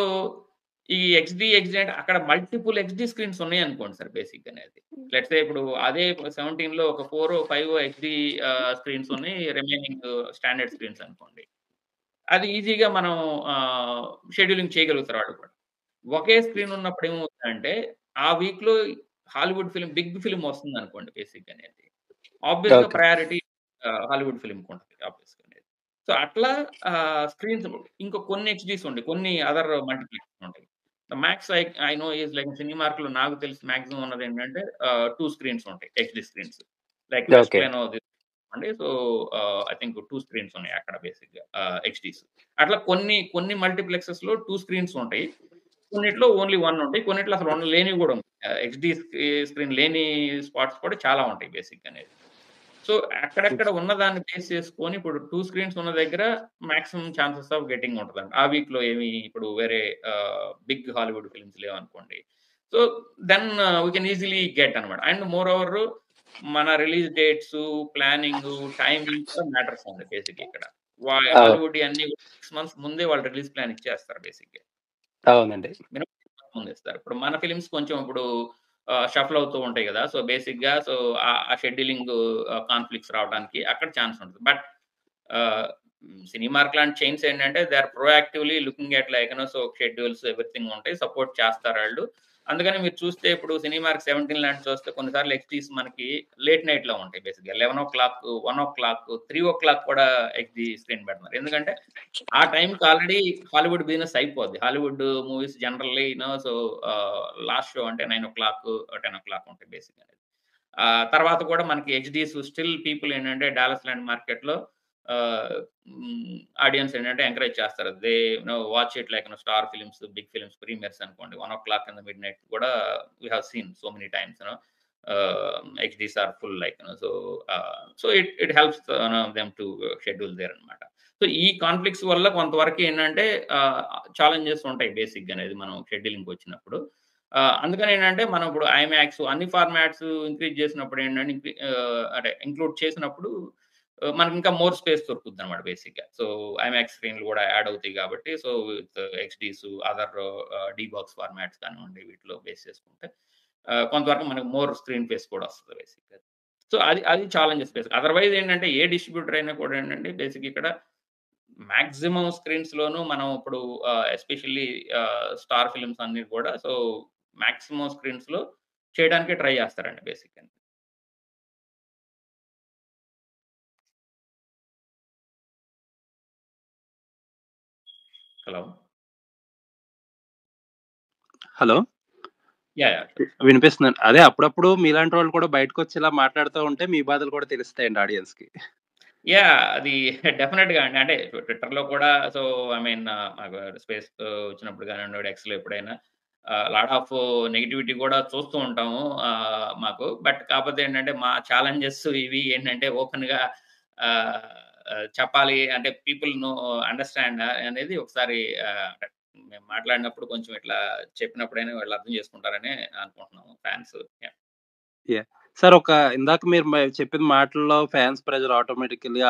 ఈ హెచ్‌డీ అంటే అక్కడ మల్టిపుల్ హెచ్‌డీ స్క్రీన్స్ ఉన్నాయనుకోండి సార్ బేసిక్‌గానది. లెట్స్ సే ఇప్పుడు అదే 17లో ఒక 4 హెచ్‌డీ స్క్రీన్స్ ఉన్నాయి. రిమైనింగ్ స్టాండర్డ్ స్క్రీన్స్ అనుకోండి. అది ఈజీగా మనం షెడ్యూలింగ్ చేయగలుగుతారు వాళ్ళు కూడా. ఒకే స్క్రీన్ ఉన్నప్పుడు ఏమవుతుందంటే, ఆ వీక్‌లో హాలీవుడ్ ఫిల్మ్ బిగ్ ఫిల్మ్ వస్తుందనుకోండి బేసిక్‌గానైతే. ఆబ్వియస్‌గా ఓకే. ప్రయారిటీ హాలీవుడ్ ఫిల్మ్‌కుంటది ఆబ్వియస్‌గా అనేది. సో, అట్లా స్క్రీన్స్ ఇంకో కొన్ని హెచ్‌డీస్ ఉంటాయి. కొన్ని అదర్ మల్టీప్లెక్స్ ఉంటాయి. Max I know is like సినిమార్క్‌లో నాకు తెలిసి మాక్సిమం ఉన్నదేంటంటే 2 స్క్రీన్స్ ఉంటాయి. HD screens. Like west okay. Plano అండి. సో, ఐ థింక్ 2 స్క్రీన్స్ ఉన్నాయి అక్కడ బేసిక్‌గా హెచ్‌డీస్. అట్లా కొన్ని మల్టీప్లెక్సెస్‌లో 2 స్క్రీన్స్ ఉంటాయి. కొన్నిట్లో ఓన్లీ 1 ఉంటాయి. కొన్నిట్లో అసలు లేనివి గూడా ఉంటాయి. హెచ్‌డీ స్క్రీన్ లేని స్పాట్స్ కూడా చాలా ఉంటాయి బేసిక్‌గా అనేది. సో, అక్కడక్కడ ఉన్నదాన్ని బేస్ చేసుకొని ఇప్పుడు 2 స్క్రీన్స్ ఉన్న దగ్గర మాక్సిమం ఛాన్సెస్ ఆఫ్ గెట్టింగ్ ఉంటదండి. ఆ వీక్‌లో ఏమి ఇప్పుడు వేరే బిగ్ హాలీవుడ్ ఫిల్మ్స్ లేవనుకోండి. So, then we can easily get అనమాట. అండ్ మోర్ ఓవర్ మన రిలీజ్ డేట్సు, ప్లానింగు, టైమింగ్ కూడా మ్యాటర్స్ అండి బేసిక్‌గా ఇక్కడ. అవును. హాలీవుడ్‌యి అన్నీ 6 మంత్స్ ముందే వాళ్ళు రిలీజ్ ప్లాన్ ఇచ్చేస్తారు బేసిక్‌గా. అవునండి. మినిమమ్ 6 మంత్స్ ముందిస్తారు. ఇప్పుడు మన ఫిల్మ్స్ కొంచెం ఇప్పుడు షఫుల్ అవుతూ ఉంటాయి గదా! సో, బేసిక్‌గా ఆ షెడ్యూలింగ్ కాన్‌ఫ్లిక్ట్స్ రావడానికి అక్కడ ఛాన్స్ ఉంటది. బట్ ఆహ్, సినీమార్క్ లాంటి చైన్స్ ఏంటంటే they are proactively looking at like so, schedules everything ఉంటాయి. సపోర్ట్ చేస్తారాళ్ళు. అందుకని మీరు చూస్తే ఇప్పుడు సినీమార్క్ 17 లాంటివి చూస్తే కొన్నిసార్లు హెచ్‌డీస్ మనకి లేట్ నైట్‌లో ఉంటాయి బేసిక్‌గా. 11:00, 1:00, 3:00 కూడా హెచ్‌డీ స్క్రీన్ పెడుతున్నారు. ఎందుకంటే ఆ టైంకి ఆల్రెడీ హాలీవుడ్ బిజినెస్ అయిపోద్ది. Hollywood movies generally last show అంటే 9:00, 10:00 ఉంటాయి బేసిక్‌గా. తర్వాత కూడా మనకి హెచ్‌డీస్ స్టిల్ పీపుల్ ఏంటంటే డాలస్ లాంటి మార్కెట్‌లో ఆహ్, ఆడియన్స్ ఏంటంటే ఎంకరేజ్ చేస్తారు. They watch it like star films, big films premieres అనుకోండి. 1:00 ఇన్ ద మిడ్‌నైట్ కూడా we have seen so many times HDs are full so it helps them to schedule their అన్నమాట. సో, ఈ conflicts వల్ల కొంతవరకు ఏంటంటే ఆహ్, ఛాలెంజెస్ ఉంటాయి బేసిక్‌గా అనేది మనం షెడ్యూలింగ్‌కొచ్చినప్పుడు. అందుకనేంటంటే మనం ఇప్పుడు ఐమాక్స్ అన్ని ఫార్మాట్స్ ఇంక్రీజ్ చేసినప్పుడు ఏంటంటే అంటే ఇంక్లూడ్ చేసినప్పుడు మనకింకా మోర్ స్పేస్ దొరుకుద్దనమాట బేసిక్‌గా. సో, ఐమాక్స్ స్క్రీన్‌లు గూడా యాడ్ అవుతాయి గాబట్టి, సో, విత్ హెచ్‌డీస్, అదర్ డీబాక్స్ ఫార్మాట్స్ కానివ్వండి, వీటిలో బేస్ చేసుకుంటే కొంతవరకు మనకు మోర్ స్క్రీన్ స్పేస్ కూడా వస్తది బేసిక్‌గా. సో, అది అది ఛాలెంజెస్ బేసిక్. అదర్‌వైజ్ ఏంటంటే, ఏ డిస్ట్రిబ్యూటర్ అయినా కూడా ఏంటంటే, బేసిక్‌గా ఇక్కడ మాక్సిమం స్క్రీన్స్‌లోనూ మనం ఇప్పుడు ఎస్పెషల్లీ స్టార్ ఫిల్మ్స్ అన్నీ కూడా సో, మాక్సిమం స్క్రీన్స్‌లో చేయడానికే ట్రై చేస్తారండి బేసిక్‌గా. హలో! హలో! యాహ్! యాహ్! వినిపిస్తుందండి. అదే అప్పుడప్పుడు మీలాంటి వాళ్ళు కూడా బయటకొచ్చి ఇలా మాట్లాడుతూ ఉంటే మీ బాధలు కూడా తెలుస్తాయండి ఆడియన్స్‌కి. యాహ్! అది డెఫినిట్‌గా అండి. అంటే ట్విట్టర్‌లో కూడా సో, ఐ మీన్ మాకు స్పేస్ వచ్చినప్పుడు కానివ్వండి, ఎక్స్‌లో ఎప్పుడైనా లాట్ ఆఫ్ నెగటివిటీ కూడా చూస్తూ ఉంటాము మాకు. బట్ కాపోతే ఏంటంటే, మా ఛాలెంజెస్ ఇవి ఏంటంటే ఓపెన్‌గా ఆహ్, చెప్పాలి అంటే పీపుల్ నో అండర్‌స్టాండ్ అనేది ఒకసారి అంటే మేము మాట్లాడినప్పుడు కొంచెం ఇట్లా చెప్పినప్పుడైనా వాళ్ళు అర్థం చేసుకుంటారని అనుకుంటున్నాము ఫాన్స్. యాహ్! యాహ్! సార్ ఇందాక మీరు చెప్పిన మాటల్లో ఫాన్స్ ప్రెషర్ ఆటోమేటికల్లీ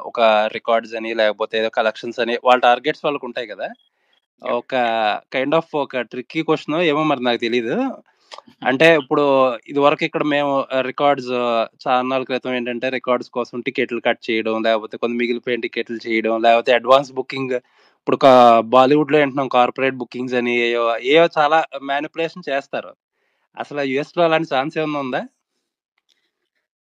ఒక రికార్డ్స్ అని లేకపోతే ఏదో కలెక్షన్స్ అని వాళ్ళ టార్గెట్స్ వాళ్ళకుంటాయి గదా! యాహ్! ఒక ఒక ట్రిక్కీ క్వెషనో ఏమో మరి నాకు తెలీదు. అంటే ఇప్పుడు ఇదివరకు ఇక్కడ మేము రికార్డ్స్ చాన్నాళ్ళ క్రితం ఏంటంటే రికార్డ్స్ కోసం టికెట్లు కట్ చేయడం, లేకపోతే కొన్ని మిగిలిపోయిన టికెట్లు చేయడం, లేకపోతే అడ్వాన్స్ బుకింగ్ ఇప్పుడు బాలీవుడ్‌లో వింటున్నాం కార్పొరేట్ బుకింగ్స్ అని ఏయో చాలా మానిప్యులేషన్ చేస్తారు. అసలు యూఎస్‌లో అలాంటి ఛాన్స్ ఏమన్నా ఉందా?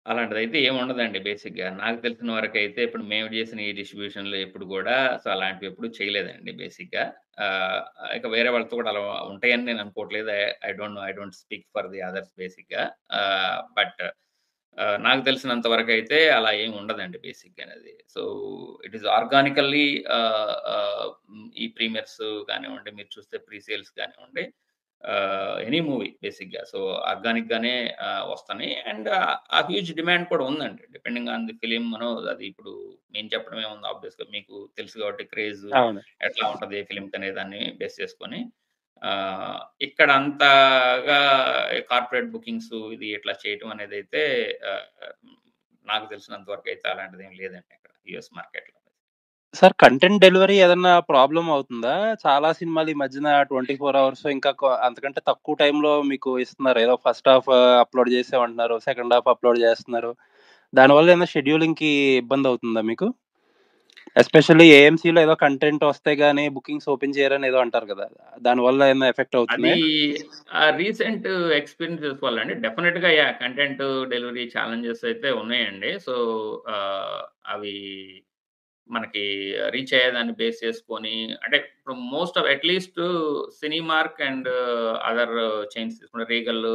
అలాంటిదైతే ఏముండదండి బేసిక్‌గా. నాకు తెలిసిన వరకైతే ఇప్పుడు మేము చేసిన ఈ డిస్ట్రిబ్యూషన్‌లో ఎప్పుడు గూడా సో, అలాంటివి ఎప్పుడు చేయలేదండి బేసిక్‌గా. ఆహ్, ఇక వేరే వాళ్ళతో కూడా అలా ఉంటాయని నేను అనుకోవట్లేదు. I don't no. I don't speak for the others బేసిక్‌గా. బట్ నాకు తెలిసినంత వరకైతే అలా ఏమి ఉండదండి బేసిక్‌గానది. సో, ఇట్ ఈస్ ఆర్గానికల్లీ ఈ ప్రీమియర్స్ కానివ్వండి, మీరు చూస్తే ప్రీ సేల్స్ కానివ్వండి ఎనీ మూవీ బేసిక్‌గా. సో, ఆర్గానిక్‌గానే వస్తున్నాయి. అండ్ ఆ హ్యూజ్ డిమాండ్ కూడా ఉందండి. డిపెండింగ్ ఆన్ ది ఫిల్మ్ అది ఇప్పుడు మేము చెప్పడం ఏముంది ఆబ్వియస్‌గా మీకు తెలుసు కాబట్టి క్రేజ్ అవును. ఎట్లా ఉంటది ఫిల్మ్‌కనే దాన్ని బేస్ చేసుకొని. ఇక్కడ అంతగా కార్పొరేట్ బుకింగ్స్ ఇది ఇట్లా చేయటం అనేదైతే ఆహ్, నాకు తెలిసినంత వరకైతే అలాంటిదేం లేదండి ఇక్కడ యూఎస్ మార్కెట్‌లో. సార్ కంటెంట్ డెలివరీ ఏదన్నా ప్రాబ్లమ్ అవుతుందా? చాలా సినిమాలు ఈ మధ్యన 24 అవర్స్ ఇంకా అంతకంటే తక్కువ టైంలో మీకు ఇస్తున్నారు. ఏదో ఫస్ట్ హాఫ్ అప్‌లోడ్ చేసామంటున్నారు. సెకండ్ హాఫ్ అప్‌లోడ్ చేస్తున్నారు. దానివల్ల ఏమైనా షెడ్యూలింగ్‌కి ఇబ్బందవుతుందా మీకు? ఎస్పెషల్లీ ఏఎంసీలో ఏదో కంటెంట్ వస్తే గాని బుకింగ్స్ ఓపెన్ చేయరని ఏదో అంటారు కదా! దానివల్ల ఏమైనా ఎఫెక్ట్ అది అవుతున్నాయా? రీసెంట్ ఎక్స్‌పీరియన్సెస్ వల్ల అండి. డెఫినిట్‌గా కంటెంట్ డెలివరీ ఛాలెంజెస్ అయితే ఉన్నాయండి. సో, అవి మనకి రీచ్ అయ్యేదాన్ని బేస్ చేసుకొని అంటే ఇప్పుడు most of at least Cinemark and other chains తీసుకుంటే 'Regal'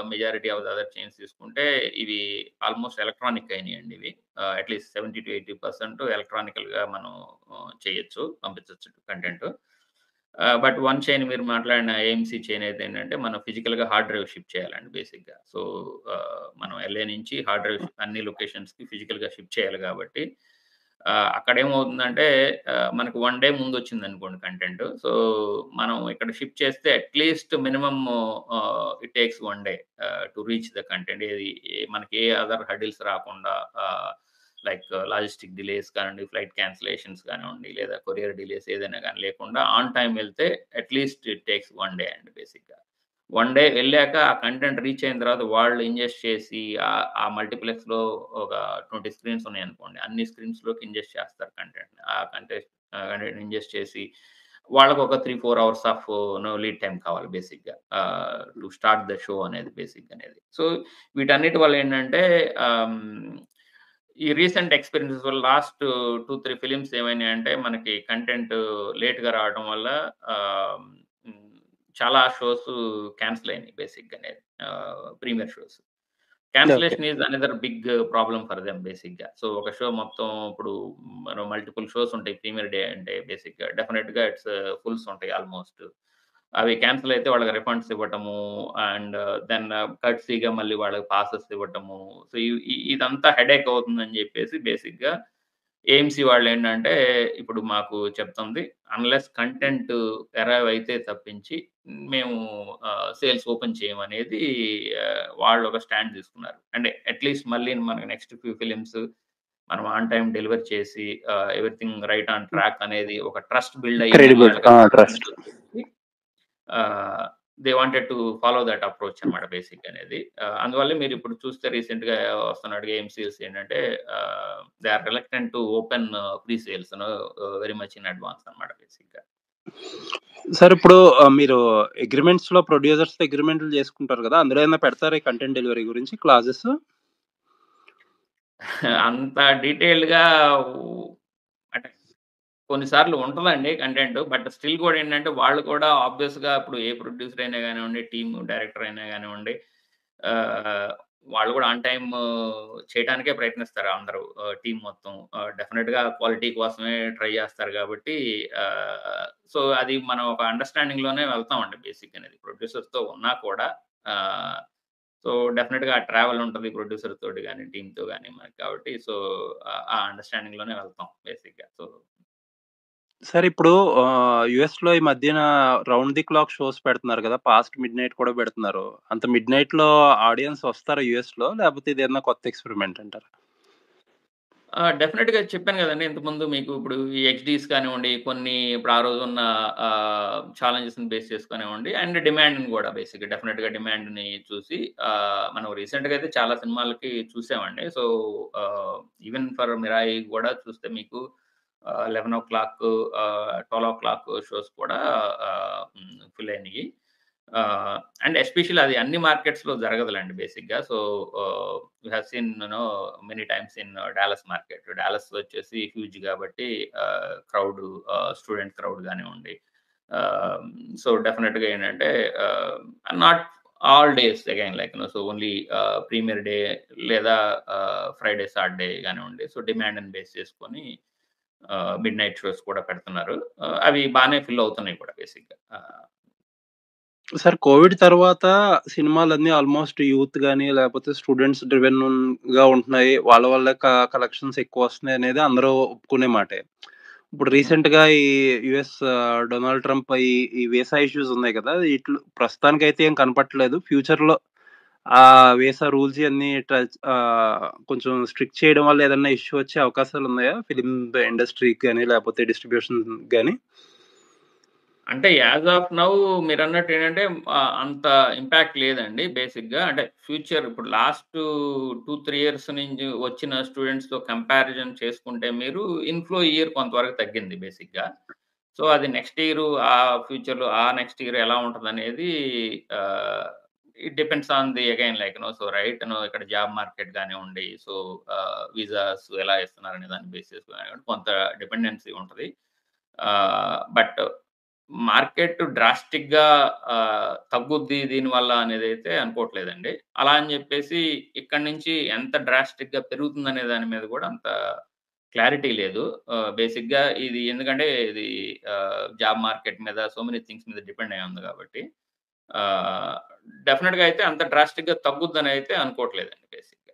majority of the other chains తీసుకుంటే ఇవి ఆల్‌మోస్ట్ ఎలక్ట్రానిక్ అయినాయండి ఇవి. అట్‌లీస్ట్ 70-80% ఎలక్ట్రానికల్‌గా మనం చేయొచ్చు. పంపించొచ్చు కంటెంట్. బట్ వన్ చైన్ మీరు మాట్లాడిన ఏఎంసీ చైన్ అయితే ఏంటంటే, మనం ఫిజికల్‌గా హార్డ్ డ్రైవ్ షిప్ చేయాలండి బేసిక్‌గా. సో, మనం ఎల్ఏ నుంచి హార్డ్ డ్రైవ్ అన్ని లొకేషన్స్‌కి ఫిజికల్‌గా షిప్ చేయాలి కాబట్టి, అక్కడేమవుతుందంటే మనకు 1 డే ముందొచ్చిందనుకోండి కంటెంట్. సో, మనం ఇక్కడ షిప్ చేస్తే at least minimum it takes 1 day to reach the content. మనకి ఏ అదర్ హర్డిల్స్ రాకుండా లైక్ లాజిస్టిక్ డిలేస్ కానివ్వండి, ఫ్లైట్ క్యాన్సిలేషన్స్ కానివ్వండి, లేదా కొరియర్ డిలేస్ ఏదైనా గాని లేకుండా ఆన్ టైమ్ వెళ్తే అట్‌లీస్ట్ ఇట్ టేక్స్ 1 డే అండి బేసిక్‌గా. 1 డే ఎళ్ళాక ఆ కంటెంట్ రీచ్ అయిన తర్వాత వాళ్ళు ఇంజెస్ట్ చేసి ఆ మల్టీప్లెక్స్‌లో ఒక 20 స్క్రీన్స్ ఉన్నాయనుకోండి. అన్ని స్క్రీన్స్‌లోకి ఇంజెస్ట్ చేస్తారు కంటెంట్‌ని. ఆ కంటెంట్ ఇంజెస్ట్ చేసి వాళ్ళకొక 3, 4 అవర్స్ ఆఫ్ లీడ్ టైమ్ కావాలి బేసిక్‌గా. టు స్టార్ట్ ద షో అనేది బేసిక్‌గా అనేది. సో, వీటన్నిటి వల్ల ఏంటంటే ఈ రీసెంట్ ఎక్స్‌పీరియన్సెస్ వల్ల లాస్ట్ 2, 3 ఫిల్మ్స్ ఏమైనాయంటే మనకి కంటెంట్ లేట్‌గా రావడం వల్ల ఆహ్, హ్మ్, చాలా షోస్ క్యాన్సెల్ అయినాయి బేసిక్‌గానే premiere shows. Okay. Cancellation is another big problem for them బేసిక్‌గా. సో, ఒక షో మొత్తం ఇప్పుడు మనం మల్టిపుల్ షోస్ ఉంటాయి ప్రీమియర్ డే అంటే బేసిక్‌గా. డెఫినిట్‌గా ఇట్స్ ఫుల్స్ ఉంటాయి ఆల్‌మోస్ట్. అవి క్యాన్సెల్ అయితే వాళ్ళకి రిఫండ్స్ ఇవ్వటము అండ్ దెన్ కర్ట్సీగా మళ్ళీ వాళ్ళకి పాసెస్ ఇవ్వటము. సో, ఇదంతా హెడేక్ అవుతుందని జెప్పేసి బేసిక్‌గా ఏఎంసీ వాళ్ళేంటంటే ఇప్పుడు మాకు చెప్తుంది అన్‌లెస్ కంటెంట్ అరైవ్ అయితే తప్పించి మేము సేల్స్ ఓపెన్ చేయమనేది వాళ్ళొక స్టాండ్ తీసుకున్నారు. అంటే అట్‌లీస్ట్ మళ్ళీ మనకి నెక్స్ట్ ఫ్యూ ఫిల్మ్స్ మనం ఆన్ టైమ్ డెలివరీ చేసి ఎవ్రీథింగ్ రైట్ ఆన్ ట్రాక్ అనేది ఒక ట్రస్ట్ బిల్డ్ అయ్యిందని క్రెడిబుల్ వాళ్ళకి ట్రస్ట్. చెప్పి they wanted to follow that approach అనమాట బేసిక్ అనేది. అందువల్లే మీరు ఇప్పుడు చూస్తే రీసెంట్‌గా వస్తున్న గేమ్స్ ఏంటంటే they are reluctant to open pre sales very much in advance అనమాట బేసిక్‌గా. సార్ ఇప్పుడు మీరు అగ్రీమెంట్స్‌లో ప్రొడ్యూసర్స్‌తో అగ్రీమెంట్లు చేసుకుంటారు కదా! అందులో ఏమైనా పెడతారా ఈ కంటెంట్ డెలివరీ గురించి క్లాజెస్? అంత డీటెయిల్డ్‌గా అంటే కొన్ని సార్లు ఉంటదండి కంటెంట్. బట్ స్టిల్ కూడా ఏంటంటే వాళ్ళు కూడా ఆబ్వియస్‌గా ఇప్పుడు ఏ ప్రొడ్యూసర్ అయినా గానివ్వండి, టీమ్ డైరెక్టర్ అయినా గానివ్వండి, ఆహ్, వాళ్ళు కూడా ఆన్ టైమ్ చేయటానికే ప్రయత్నిస్తారు అందరూ. టీమ్ మొత్తం. డెఫినిట్‌గా క్వాలిటీ కోసమే ట్రై చేస్తారు కాబట్టి సో, అది మనం ఒక అండర్‌స్టాండింగ్‌లోనే వెళ్తామండి బేసిక్ అనేది. ప్రొడ్యూసర్స్‌తో ఉన్నా కూడా ఆహ్, సో, డెఫినిట్‌గా ఆ ట్రావెల్ ఉంటది ప్రొడ్యూసర్ తోటి గాని, టీమ్‌తో గాని మనకి కాబట్టి సో, ఆ అండర్‌స్టాండింగ్‌లోనే వెళ్తాం బేసిక్‌గా. సో సార్ ఇప్పుడు యూఎస్‌లో ఈ మధ్యన రౌండ్ ది క్లాక్ షోస్ పెడుతున్నారు కదా! పాస్ట్ మిడ్‌నైట్ కూడా పెడుతున్నారు. అంత మిడ్‌నైట్‌లో ఆడియన్స్ వస్తారా యూఎస్‌లో? లేపోతే ఇదేమన్నా కొత్త ఎక్స్‌పెరిమెంట్ అంటారా? డెఫినిట్‌గా చెప్పాను గదండీ! ఇంతకుముందు మీకు ఇప్పుడు ఈ హెచ్‌డీస్ కానివ్వండి, కొన్ని ఇప్పుడు ఆ రోజున్న ఛాలెంజెస్‌ని బేస్ చేసుకొనివ్వండి అండ్ డిమాండ్‌ని గూడా బేసిక్‌గా డెఫినిట్‌గా డిమాండ్‌ని చూసి మనం రీసెంట్‌గా అయితే చాలా సినిమాలకి చూసామండి. సో, ఈవెన్ ఫర్ 'మిరాయి' గూడా చూస్తే మీకు 11:00 12:00 షోస్ కూడా ఫిల్ అయినియి. అండ్ ఎస్పెషల్లీ అది అన్ని మార్కెట్స్‌లో జరగదులెండి బేసిక్‌గా. So, we have seen many times in Dallas market. Dallas వచ్చేసి హ్యూజ్ గాబట్టి క్రౌడు స్టూడెంట్ క్రౌడ్ గానివ్వండి. ఆహ్, సో, డెఫినిట్‌గా ఏంటంటే not all days again so, only premier day లేదా ఫ్రైడే, సాటర్‌డే గానివ్వండి. సో, డిమాండ్‌ని బేస్ చేసుకొని మిడ్‌నైట్ షోస్ కూడా పెడుతున్నారు. అవి బానే ఫిల్ అవుతున్నాయి కూడా బేసిక్‌గా. సార్ కోవిడ్ తర్వాత సినిమాలన్నీ ఆల్‌మోస్ట్ యూత్ గాని, లేపోతే స్టూడెంట్స్ డ్రివెన్‌గా ఉంటున్నాయి. వాళ్ళ వల్లే కలెక్షన్స్ ఎక్కువొస్తున్నాయనేది అందరూ ఒప్పుకునే మాటే. ఇప్పుడు హుహు. రీసెంట్‌గా ఈ యూఎస్ డొనాల్డ్ ట్రంప్ ఈ వీసా ఇష్యూస్ ఉన్నాయి కదా! ప్రస్తుతానికైతే ఏం కనపట్లేదు. ఫ్యూచర్‌లో వీసా రూల్స్ ఇయన్నీ కొంచెం స్ట్రిక్ట్ చేయడం వల్ల ఏదన్నా ఇష్యూ వచ్చే అవకాశాలున్నాయా? ఫిల్మ్ ఇండస్ట్రీకి గాని, లేపోతే డిస్ట్రిబ్యూషన్‌కి గాని? అంటే యాస్ ఆఫ్ నౌ మీరన్నట్టేంటంటే అంత ఇంపాక్ట్ లేదండి బేసిక్‌గా. అంటే ఫ్యూచర్ ఇప్పుడు లాస్ట్ 2, 3 ఇయర్స్ నుంచి వచ్చిన స్టూడెంట్స్‌తో కంపారిజన్ చేసుకుంటే మీరు ఇన్‌ఫ్లో ఈ ఇయర్ కొంతవరకు తగ్గింది బేసిక్‌గా. సో, అది నెక్స్ట్ ఇయరు ఫ్యూచర్‌లో నెక్స్ట్ ఇయర్ ఎలా ఉంటదనేది ఆహ్, it depends on the again so, ఇక్కడ జాబ్ మార్కెట్ గానివ్వండి, సో, విసాస్ ఎలా ఇస్తున్నారనే దాన్ని బేస్ చేసుకొని గానివ్వండి, కొంత డిపెండెన్సీ ఉంటది. బట్ మార్కెట్ డ్రాస్టిక్‌గా తగ్గుద్ది దీనివల్ల అనేదైతే అనుకోవట్లేదండి. అలా అని జెప్పేసి ఇక్కడి నుంచి ఎంత డ్రాస్టిక్‌గా పెరుగుతుందనే దాని మీద గూడా అంత క్లారిటీ లేదు. బేసిక్‌గా ఇది ఎందుకంటే ఇది జాబ్ మార్కెట్ మీద సో మెనీ థింగ్స్ మీద డిపెండ్ అయ్యి ఉంది గాబట్టి ఆహ్, డెఫినిట్‌గా అయితే అంత డ్రాస్టిక్‌గా తగ్గుద్దనైతే అనుకోవట్లేదండి బేసిక్‌గా.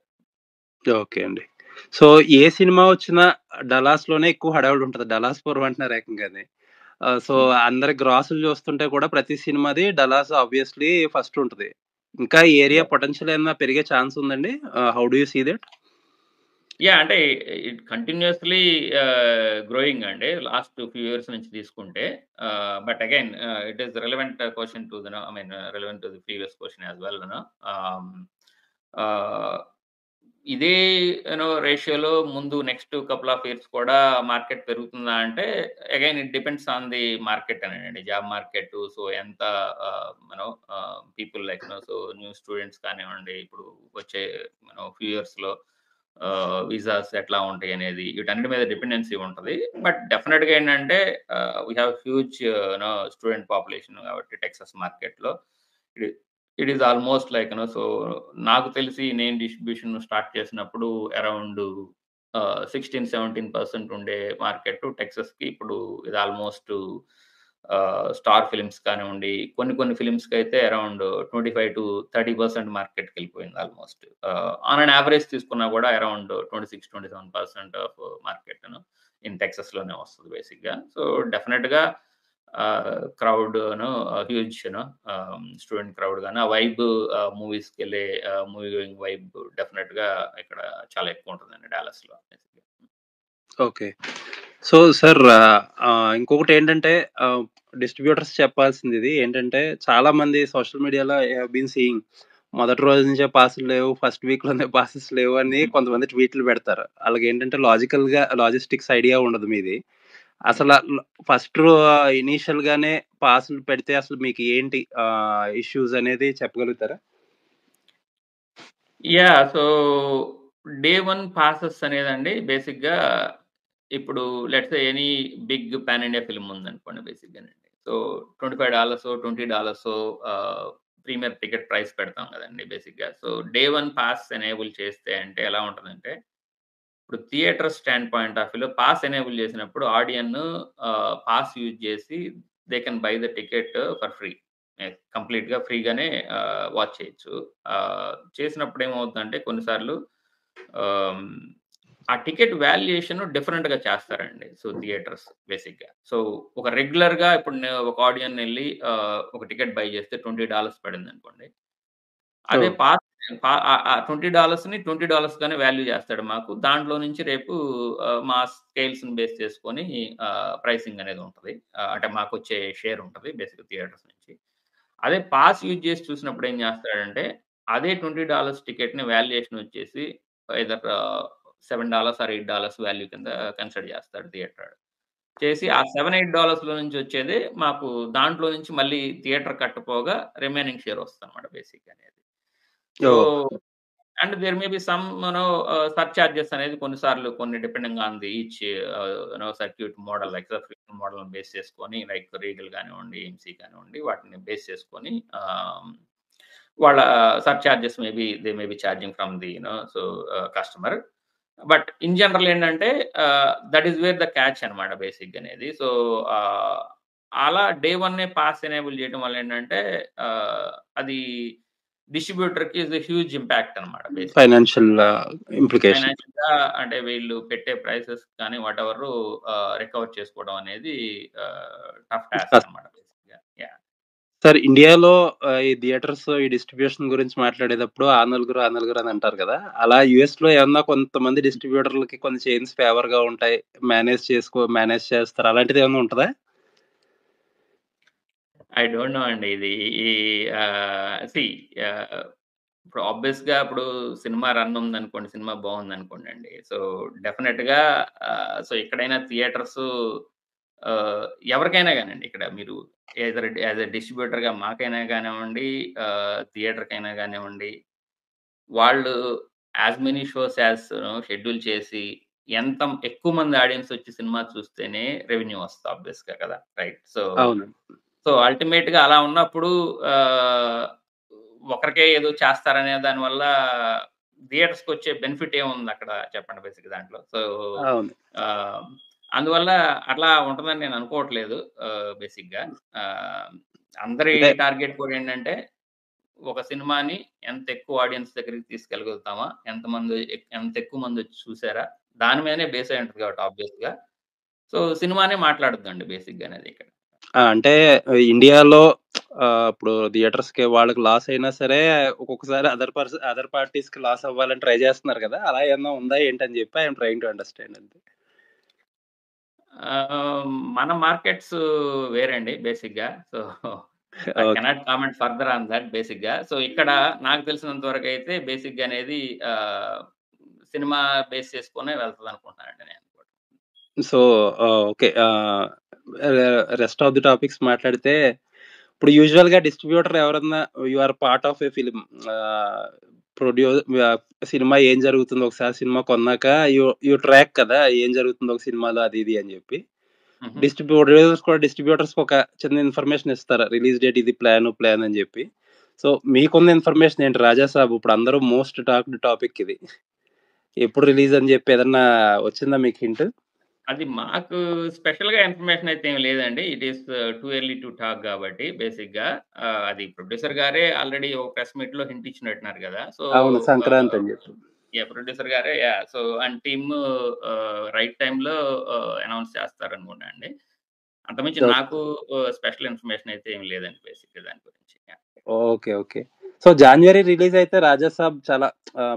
ఓకే అండి. సో, ఏ సినిమా వచ్చినా 'డలాస్‌లోనే' ఎక్కువ హడావిడి ఉంటది. 'డలాస్ పూర్వం' అంటున్నారు ఏకంగాని. సో, హ్మ్. అందరి గ్రాసులు చూస్తుంటే కూడా ప్రతి సినిమాది 'డలాస్' ఆబ్వియస్‌లీ ఫస్ట్ ఉంటది. ఇంకా ఈ ఏరియా యాహ్! పొటెన్షియల్ ఏమన్నా పెరిగే ఛాన్స్ ఉందండి? How do you see that? అంటే ఇట్ కంటిన్యూయస్‌లీ గ్రోయింగ్ అండి. లాస్ట్ ఫ్యూ ఇయర్స్ నుంచి తీసుకుంటే. But again it is relevant question to the I mean relevant to the previous question as well ah, ah, ఇదే రేషియోలో ముందు next couple of years కూడా market పెరుగుతుందా అంటే again it depends on the market అనేనండి. Job market so ఎంత people so new students కానివ్వండి, ఇప్పుడు వచ్చే ఫ్యూ ఇయర్స్‌లో విసాస్ ఎట్లా ఉంటాయనేది వీటన్నిటి మీద డిపెండెన్సీ ఉంటది. బట్ డెఫినిట్‌గా ఏంటంటే we have huge student population కాబట్టి టెక్సాస్ మార్కెట్‌లో it it is almost so నాకు తెలిసి నేను డిస్ట్రిబ్యూషన్ స్టార్ట్ చేసినప్పుడు అరౌండ్ 16, 17% ఉండే మార్కెట్ టెక్సాస్‌కి ఇప్పుడు ఇది ఆల్‌మోస్ట్ స్టార్ ఫిల్మ్స్ కానివ్వండి, కొన్ని కొన్ని ఫిల్మ్స్‌కైతే అరౌండ్ 25-30% మార్కెట్‌కెళ్ళిపోయింది ఆల్‌మోస్ట్. ఆన్ అన్ యావరేజ్ తీసుకున్నా కూడా అరౌండ్ 26, 27% ఆఫ్ మార్కెట్‌ను ఇన్ టెక్సాస్‌లోనే వస్తది బేసిక్‌గా. సో, డెఫినిట్‌గా క్రౌడ్‌ను హ్యూజ్ స్టూడెంట్ క్రౌడ్ గాని, ఆ వైబ్ మూవీస్‌కెళ్ళే మూవీ గోయింగ్ వైబ్ డెఫినిట్‌గా ఇక్కడ చాలా ఎక్కువుంటదండి డాలస్‌లో. ఓకే. సో, సార్ ఇంకొకటేంటంటే డిస్ట్రిబ్యూటర్స్ చెప్పాల్సిందిది ఏంటంటే, చాలా మంది సోషల్ మీడియాలో ఐ హావ్ బీన్ సీయింగ్ మొదటి రోజు నుంచే పాసులు లేవు, ఫస్ట్ వీక్‌లోనే పాసెస్ లేవు అని కొంతమంది ట్వీట్లు పెడతారు. ఆళ్ళకేంటంటే లాజిస్టిక్స్ ఐడియా ఉండదు మీది. అసల ఫస్ట్ ఇనీషియల్‌గానే పాసులు పెడితే అసలు మీకు ఏంటి ఇష్యూస్ అనేది చెప్పగలుగుతారా? యాహ్! సో, డే 1 పాసెస్ అనేదండి బేసిక్‌గా ఇప్పుడు let's say any big pan India film ఉందనుకోండి బేసిక్‌గానండి. సో, $25 $20 ప్రీమియర్ టికెట్ ప్రైస్ పెడతాం గదండీ బేసిక్‌గా. సో, డే 1 పాస్ ఎనేబుల్ చేస్తే అంటే ఎలా ఉంటదంటే, ఇప్పుడు థియేటర్ స్టాండ్ పాయింట్ ఆఫ్ వ్యూలో పాస్ ఎనేబుల్ చేసినప్పుడు పాస్ యూజ్ చేసి they can buy the ticket for free. కంప్లీట్‌గా ఫ్రీగానే వాచ్ చేయొచ్చు. చేసినప్పుడు ఏమవుతుందంటే కొన్నిసార్లు ఆహ్, ఆ టికెట్ వాల్యుయేషన్ డిఫరెంట్‌గా చేస్తారండి. సో, థియేటర్స్ బేసిక్‌గా. సో, ఒక రెగ్యులర్‌గా ఇప్పుడు ఒక ఆడియన్ ఒక టికెట్ బై చేస్తే $20 పడిందనుకోండి. అదే ఓహ్! పాస్ పా ఆహ్, ఆహ్, $20ని $20 గానే వాల్యూ చేస్తాడు మాకు. దాంట్లో నుంచి రేపు మా స్కేల్స్‌ని బేస్ చేసుకొని ప్రైసింగ్ అనేది ఉంటది. అంటే మాకొచ్చే షేర్ ఉంటది బేసిక్‌గా థియేటర్స్ నుంచి. అదే పాస్ యూజ్ చేసి చూసినప్పుడు ఏం చేస్తాడంటే, అదే $20 టికెట్‌ని వాల్యుయేషన్ వచ్చేసి ఐదర్ $7 ఆర్ $8 వాల్యూ కింద కన్సిడర్ చేస్తాడు థియేటర్. చేసి ఆ $7, $8లో నుంచి వచ్చేదే మాకు దాంట్లో నుంచి మళ్ళీ థియేటర్ కట్టపోగా రిమైనింగ్ షేర్ వస్తదనమాట బేసిక్‌గా అనేది. So, oh! There may be some surcharges అనేది కొన్నిసార్లు కొన్ని depending on the each circuit model like subscription మోడల్‌ని బేస్ చేసుకొని లైక్ రీగల్ కానివ్వండి, ఎంసీ కానివ్వండి వాటిని బేస్ చేసుకొని వాళ్ళ surcharges they may be charging from the customer. But in general ఏంటంటే that is where the catch అనమాట బేసిక్‌గా అనేది. సో, ఆహ్, అలా డే 1 పాస్ ఎనేబుల్ చేయడం వల్ల ఏంటంటే ఆహ్, అది డిస్ట్రిబ్యూటర్‌కి ఈస్ ఎ హ్యూజ్ ఇంపాక్ట్ అనమాట బేసిక్‌గా. Financial implication. ఫైనాన్షియల్‌గా అంటే వీళ్ళు పెట్టే ప్రైసెస్ కానీ వాటెవరు రికవర్ చేసుకోవడం అనేది టఫ్ టాస్క్ కస్ అనమాట బేసిక్‌గా. యాహ్! సార్ ఇండియాలో ఈ థియేటర్స్, ఈ డిస్ట్రిబ్యూషన్ గురించి మాట్లాడేటప్పుడు ఆ నలుగురు అని అంటారు కదా! అలా యూఎస్‌లో ఏమన్నా కొంతమంది డిస్ట్రిబ్యూటర్‌లకి కొన్ని చైన్స్ ఫేవర్‌గా ఉంటాయి. మేనేజ్ చేస్తారు. అలాంటిదేమన్నా ఉంటదా? ఐ డోంట్ నో అండి. ఇది ఈ సీ ఆహ్, ఇప్పుడు ఆబ్వియస్‌గా ఇప్పుడు సినిమా రన్ ఉందనుకోండి, సినిమా బావుందనుకోండండి. సో, డెఫినిట్‌గా సో, ఎక్కడైనా థియేటర్సు ఆహ్, ఎవరికైనా గానండి ఇక్కడ మీరు యాస్ ఎ డిస్ట్రిబ్యూటర్‌గా మాకైనా గానివ్వండి, థియేటర్‌కైనా గానివ్వండి, వాళ్ళు యాస్ మెనీ షోస్ షెడ్యూల్ చేసి ఎంత ఎక్కువ మంది ఆడియన్స్ వచ్చి సినిమా చూస్తేనే రెవెన్యూ వస్తది ఆబ్వియస్‌గా కదా! రైట్. అవును. అల్టిమేట్‌గా అలా ఉన్నప్పుడు ఆహ్, ఒకరికే ఏదో చేస్తారనే దానివల్ల థియేటర్స్‌కొచ్చే బెనిఫిట్ ఏముందక్కడ చెప్పండి బేసిక్‌గా దాంట్లో. అవును. ఆహ్, అందువల్ల అట్లా ఉంటదని నేను అనుకోవట్లేదు బేసిక్‌గా. ఆహ్, అందరి అంటే టార్గెట్ కూడా ఏంటంటే, ఒక సినిమాని ఎంత ఎక్కువ ఆడియన్స్ దగ్గరికి తీసుకెళ్ళగలుగుతామా? ఎంత ఎక్కువ మందొచ్చి చూసారా? దాని మీదనే బేస్ అయి ఉంటది కాబట్టి ఆబ్వియస్‌గా. సినిమానే మాట్లాడుద్దండి బేసిక్‌గా అనేది ఇక్కడ. అంటే ఇండియాలో ఇప్పుడు థియేటర్స్‌కి వాళ్ళకి లాస్ అయినా సరే ఒక్కొక్కసారి అదర్ పార్టీస్‌కి లాస్ అవ్వాలని ట్రై చేస్తున్నారు కదా! అలా ఏమన్నా ఉందా ఏంటని చెప్పి I am trying to understand అంతే. మన మార్కెట్స్ వేరండి బేసిక్‌గా. I okay. Cannot comment further on that బేసిక్‌గా. ఇక్కడ నాకు తెలిసినంత వరకైతే బేసిక్‌గా అనేది సినిమా బేస్ చేసుకొనే వెళ్తదనుకుంటున్నానండి నేను కూడా. So, okay. Rest of the topics మాట్లాడితే, ఇప్పుడు యూజువల్‌గా డిస్ట్రిబ్యూటర్ ఎవరన్నా you are part of a film ah, ప్రొడ్యూ ఆహ్, సినిమా ఏం జరుగుతుందో ఒకసారి సినిమా కొన్నాక యూ యూ ట్రాక్ కదా! ఏం జరుగుతుందో ఒక సినిమాలో అది ఇది అని జెప్పి. హుహు. డిస్ట్రిబ్యూటర్స్‌కి ఒక చిన్న ఇన్ఫర్మేషన్ ఇస్తారు. రిలీజ్ డేట్ ఇది ప్లాన్ అని జెప్పి. సో, మీకున్న ఇన్ఫర్మేషన్ ఏంటి 'రాజా సాబ్' ఇప్పుడు అందరూ మోస్ట్ టాక్డ్ టాపిక్ ఇది. ఎప్పుడు రిలీజ్ అని జెప్పి ఏదన్నా వచ్చిందా మీకు హింట్? అది మాకు స్పెషల్‌గా ఇన్ఫర్మేషన్ అయితే ఏమి లేదండి. It is too early to talk గాబట్టి బేసిక్‌గా అది ప్రొడ్యూసర్ గారే ఆల్రెడీ ఒక ప్రెస్ మీట్‌లో హింట్ ఇచ్చినట్టున్నారు గదా! అవును. సంక్రాంతి అని జెప్పి. ప్రొడ్యూసర్ గారే అండ్ టీమ్ రైట్ టైమ్‌లో అనౌన్స్ చేస్తారనుకుంటా అండి. అంతకుమించి సో నాకు స్పెషల్ ఇన్ఫర్మేషన్ అయితే ఏమి లేదండి బేసిక్‌గా దాని గురించి. Yeah! Okay. Okay. So January release అయితే 'రాజాసాబ్' చాలా